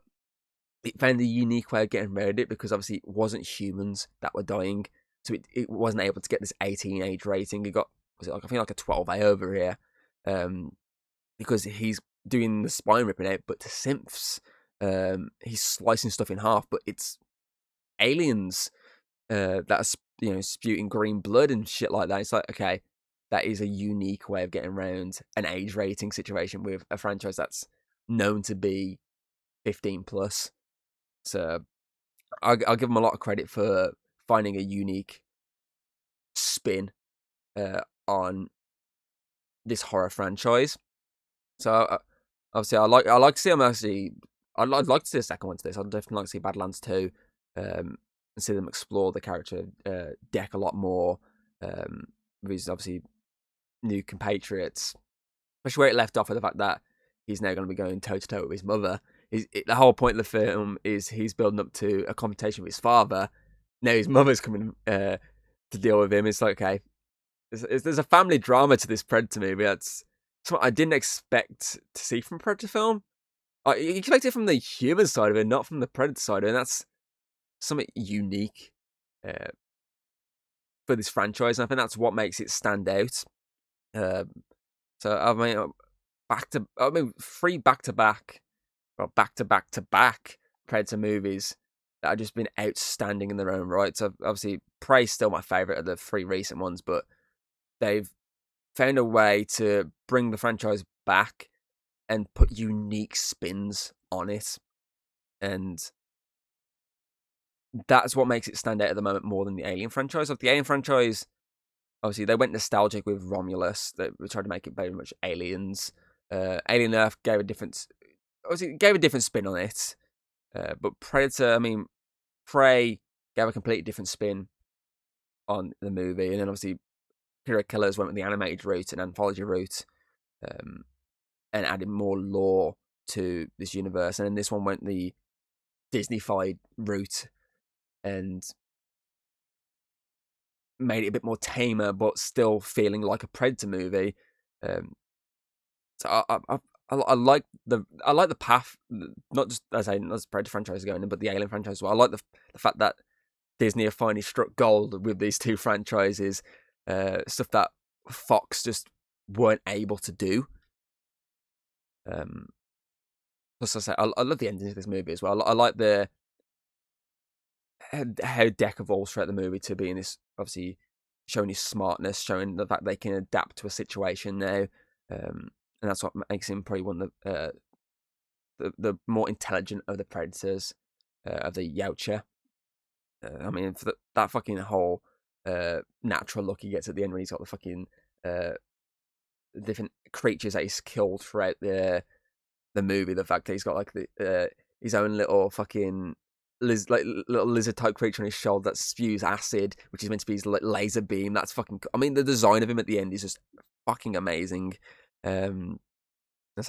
it found a unique way of getting around it because obviously it wasn't humans that were dying, so it wasn't able to get this 18 age rating. It got, I think like a 12A over here, because he's doing the spine ripping out, but to synths, he's slicing stuff in half, but it's aliens that's spewing green blood and shit like that. It's like, okay, that is a unique way of getting around an age rating situation with a franchise that's known to be 15 plus. So I'll give them a lot of credit for finding a unique spin on this horror franchise. So obviously, I like to see them actually. I'd like to see a second one to this. I'd definitely like to see Badlands 2, and see them explore the character Deck a lot more. With his obviously new compatriots, especially where it left off with the fact that he's now going to be going toe to toe with his mother. The whole point of the film is he's building up to a confrontation with his father. Now his mother's coming to deal with him. It's like, okay, there's a family drama to this Predator movie. That's something I didn't expect to see from a Predator film. You expect it from the human side of it, not from the Predator side of it. And that's something unique for this franchise. And I think that's what makes it stand out. So I mean, 3 back-to-back Predator movies that have just been outstanding in their own right. So obviously, Prey's still my favourite of the 3 recent ones, but they've found a way to bring the franchise back and put unique spins on it. And that's what makes it stand out at the moment more than the Alien franchise. Of the Alien franchise, obviously, they went nostalgic with Romulus. They tried to make it very much Aliens. Alien Earth gave a different spin on it. But Predator, I mean, Prey gave a completely different spin on the movie. And then obviously, Hero Killers went with the animated route and anthology route, and added more lore to this universe. And then this one went the Disney-fied route and made it a bit more tamer, but still feeling like a Predator movie. So I like the path, not just as I say, not the Predator franchise going in, but the Alien franchise as well. I like the fact that Disney have finally struck gold with these 2 franchises, stuff that Fox just weren't able to do. Plus, I say I love the ending of this movie as well. I like how Deck evolves throughout the movie to being this, obviously showing his smartness, showing the fact they can adapt to a situation now, and that's what makes him probably one of the more intelligent of the Predators, of the Yautja. I mean, for that fucking whole natural look he gets at the end when he's got the fucking different creatures that he's killed throughout the movie. The fact that he's got like his own little fucking little lizard type creature on his shoulder that spews acid, which is meant to be his laser beam. That's fucking. I mean, the design of him at the end is just fucking amazing. So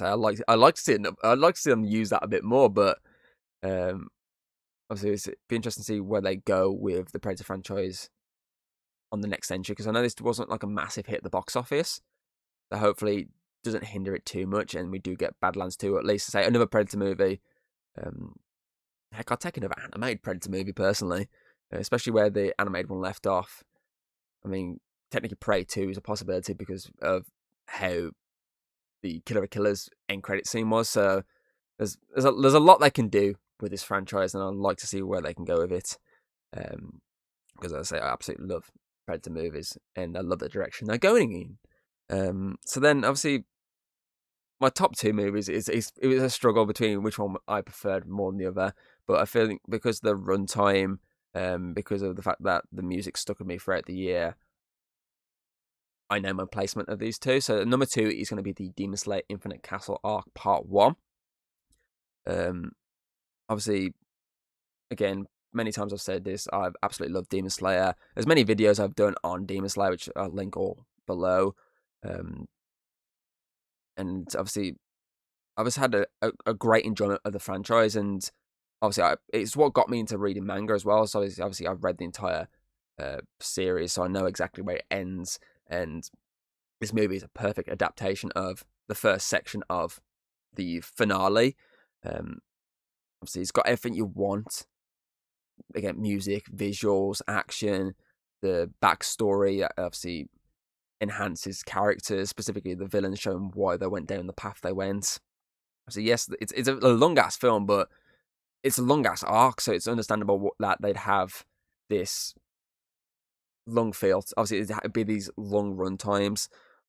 I like to see them use that a bit more, but obviously it'd be interesting to see where they go with the Predator franchise on the next century, because I know this wasn't like a massive hit at the box office, so hopefully doesn't hinder it too much, and we do get Badlands 2 at least. To say another Predator movie. Heck, I'd take another animated Predator movie personally, especially where the animated one left off. I mean, technically Prey 2 is a possibility because of how the Killer of Killers end credit scene was. So there's a lot they can do with this franchise, and I'd like to see where they can go with it. Because as I say, I absolutely love Predator movies, and I love the direction they're going in. So then, obviously, my top 2 movies it was a struggle between which one I preferred more than the other. But I feel because of the runtime, because of the fact that the music stuck with me throughout the year, I know my placement of these 2. So number 2 is going to be the Demon Slayer Infinite Castle Arc Part 1. Obviously, again, many times I've said this, I've absolutely loved Demon Slayer. There's many videos I've done on Demon Slayer, which I'll link all below. And obviously, I've just had a great enjoyment of the franchise, and obviously, it's what got me into reading manga as well. So obviously, I've read the entire series, so I know exactly where it ends. And this movie is a perfect adaptation of the first section of the finale. Obviously, it's got everything you want. Again, music, visuals, action, the backstory obviously enhances characters, specifically the villains, showing why they went down the path they went. So yes, it's a long ass film, but it's a long ass arc, so it's understandable that they'd have this long feel. Obviously, it'd be these long run times.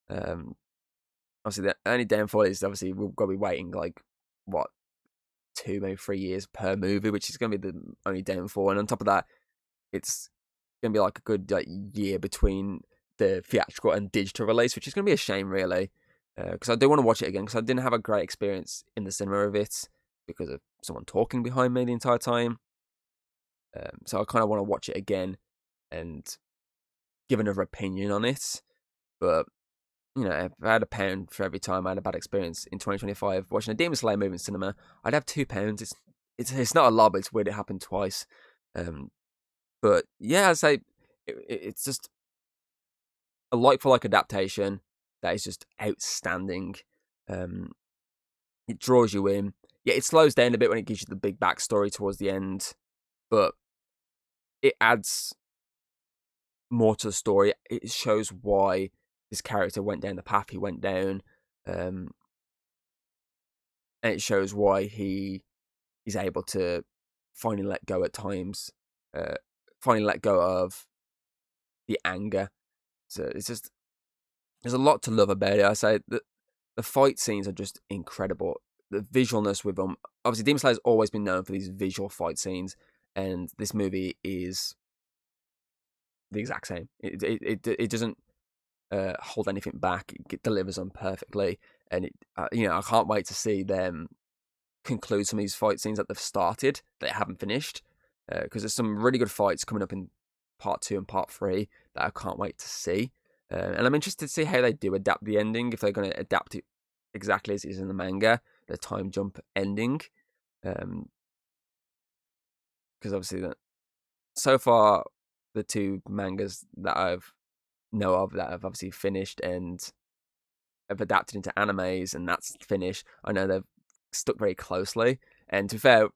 Obviously, the only downfall is obviously we've got to be waiting like what 2, maybe 3 years per movie, which is going to be the only downfall. And on top of that, it's going to be like a good year between the theatrical and digital release, which is going to be a shame, really, because I do want to watch it again, because I didn't have a great experience in the cinema of it because of someone talking behind me the entire time. So I kind of want to watch it again and give another opinion on it. But, you know, if I had £1 for every time I had a bad experience in 2025 watching a Demon Slayer movie in cinema, I'd have £2. It's not a lot, but it's weird it happened twice. But yeah, I'd say it's just a like-for-like adaptation that is just outstanding. It draws you in. Yeah, it slows down a bit when it gives you the big backstory towards the end, but it adds more to the story. It shows why this character went down the path he went down, and it shows why he is able to finally let go at times, finally let go of the anger. So it's just, there's a lot to love about it. I say that the fight scenes are just incredible. The visualness with them. Obviously, Demon Slayer's always been known for these visual fight scenes, and this movie is the exact same. It doesn't hold anything back. It delivers them perfectly, and I can't wait to see them conclude some of these fight scenes that they've started that they haven't finished, because there's some really good fights coming up in part 2 and part 3 that I can't wait to see, and I'm interested to see how they do adapt the ending, if they're going to adapt it exactly as it is in the manga, the time jump ending, because obviously so far the 2 mangas that I've know of that have obviously finished and have adapted into animes, and that's finished, I know they've stuck very closely. And to be fair,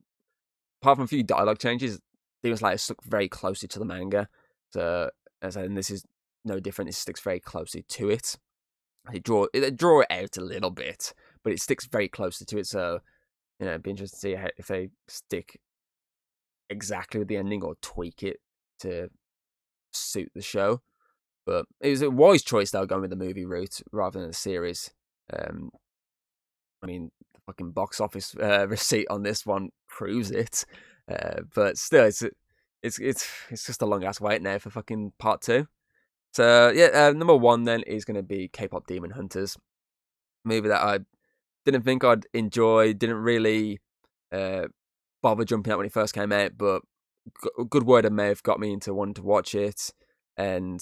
apart from a few dialogue changes, Demon Slayer stuck very closely to the manga. So, and this is no different. It sticks very closely to it. They draw it out a little bit, but it sticks very closely to it. So, it'd be interesting to see if they stick exactly with the ending or tweak it to suit the show. But it was a wise choice, though, going with the movie route rather than the series. I mean, the fucking box office receipt on this one proves it. But still, it's just a long ass wait now for fucking part 2. So yeah, number 1 then is going to be K-pop Demon Hunters, movie that I didn't think I'd enjoy. Didn't really bother jumping out when it first came out, but good word of mouth got me into wanting to watch it, and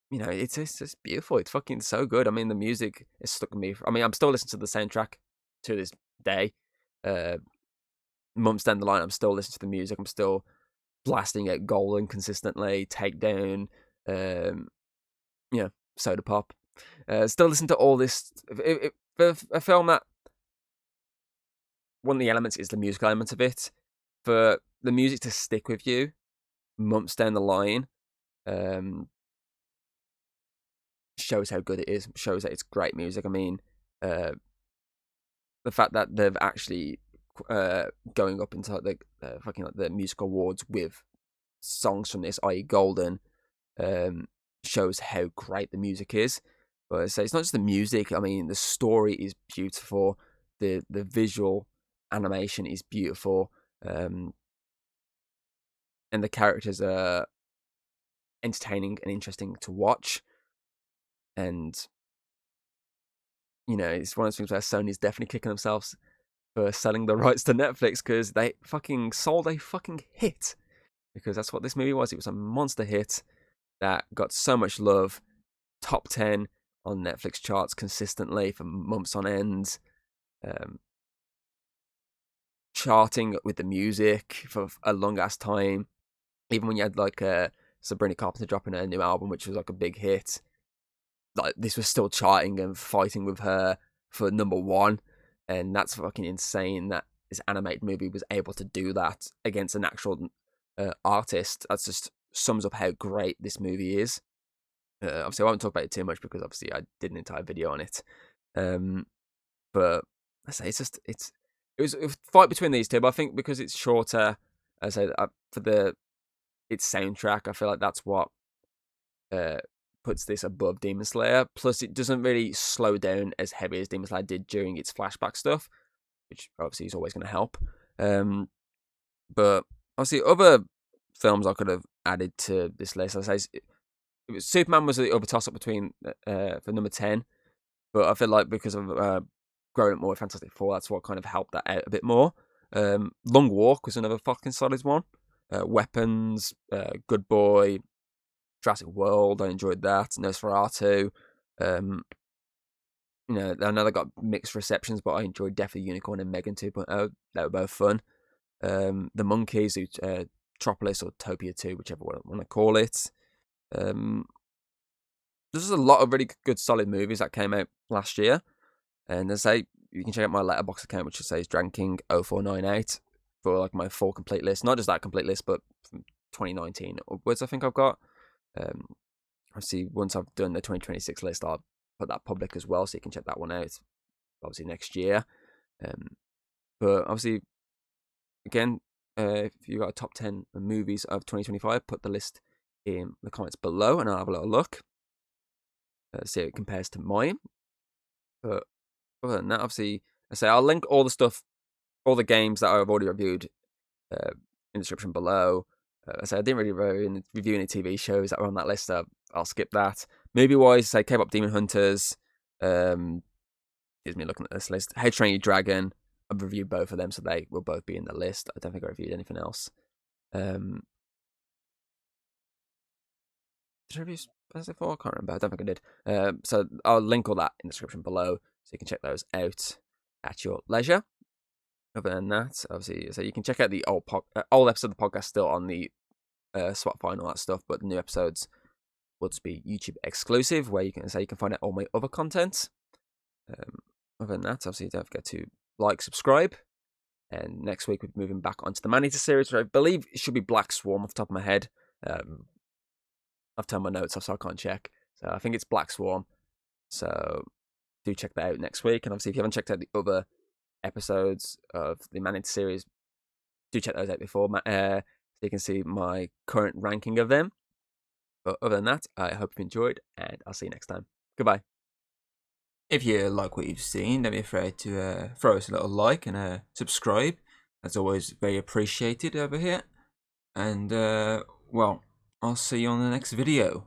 it's just beautiful. It's fucking so good. I mean, the music is stuck with me. I mean, I'm still listening to the soundtrack to this day. Months down the line, I'm still listening to the music. I'm still blasting out Golden consistently, Takedown, Soda Pop. Still listen to all this. For a film that, one of the elements is the musical element of it. For the music to stick with you months down the line, shows how good it is. Shows that it's great music. I mean, the fact that they've actually going up into the fucking the music awards with songs from this, i.e., Golden, shows how great the music is. But I say it's not just the music. I mean, the story is beautiful. The visual animation is beautiful, and the characters are entertaining and interesting to watch. And it's one of those things where Sony's definitely kicking themselves for selling the rights to Netflix, because they fucking sold a fucking hit. Because that's what this movie was. It was a monster hit that got so much love. Top 10 on Netflix charts consistently for months on end. Charting with the music for a long ass time. Even when you had like Sabrina Carpenter dropping her new album, which was like a big hit, like this was still charting and fighting with her for number 1. And that's fucking insane that this animated movie was able to do that against an actual artist. That just sums up how great this movie is. Obviously, I won't talk about it too much because obviously I did an entire video on it. But I say it was a fight between these two. But I think because it's shorter, I say for its soundtrack, I feel like that's what puts this above Demon Slayer. Plus, it doesn't really slow down as heavy as Demon Slayer did during its flashback stuff. which obviously is always going to help. But obviously, other films I could have added to this list. I say Superman was the other toss up between for number 10, but I feel like because of growing up more with Fantastic Four, that's what kind of helped that out a bit more. Long Walk was another fucking solid one. Weapons, Good Boy, Jurassic World, I enjoyed that. Nosferatu. I know they got mixed receptions, but I enjoyed definitely Unicorn and Megan 2.0. They were both fun. The Monkeys, Metropolis or Topia 2, whichever one I want to call it. There's a lot of really good, solid movies that came out last year. And as I say, you can check out my Letterboxd account, which says DranKing0498 for like my full complete list. Not just that complete list, but from 2019 upwards, I think I've got. Obviously, once I've done the 2026 list, I'll put that public as well, so you can check that one out. Obviously, next year. But obviously, again, if you got a top 10 movies of 2025, put the list in the comments below, and I'll have a little look. See how it compares to mine. But other than that, obviously, I'll link all the stuff, all the games that I've already reviewed in the description below. I didn't really review any TV shows that were on that list, so I'll skip that. Movie-wise, say K-pop Demon Hunters. Excuse me, looking at this list. How to Train Your Dragon. I've reviewed both of them, so they will both be in the list. I don't think I reviewed anything else. Did I review Fantastic Four? I can't remember. I don't think I did. So I'll link all that in the description below, so you can check those out at your leisure. Other than that, obviously, so you can check out the old episode of the podcast still on the Spotify and all that stuff, but the new episodes will just be YouTube exclusive, where you can find out all my other content. Other than that, obviously, don't forget to like, subscribe, and next week we're moving back onto the Man-Eater series, which I believe it should be Black Swarm off the top of my head. I've turned my notes off, so I can't check. So I think it's Black Swarm. So do check that out next week. And obviously, if you haven't checked out the other episodes of the Man-Eater series, do check those out before, so you can see my current ranking of them. But other than that, I hope you enjoyed, and I'll see you next time. Goodbye. If you like what you've seen, don't be afraid to throw us a little like and subscribe. That's always very appreciated over here. And, well, I'll see you on the next video.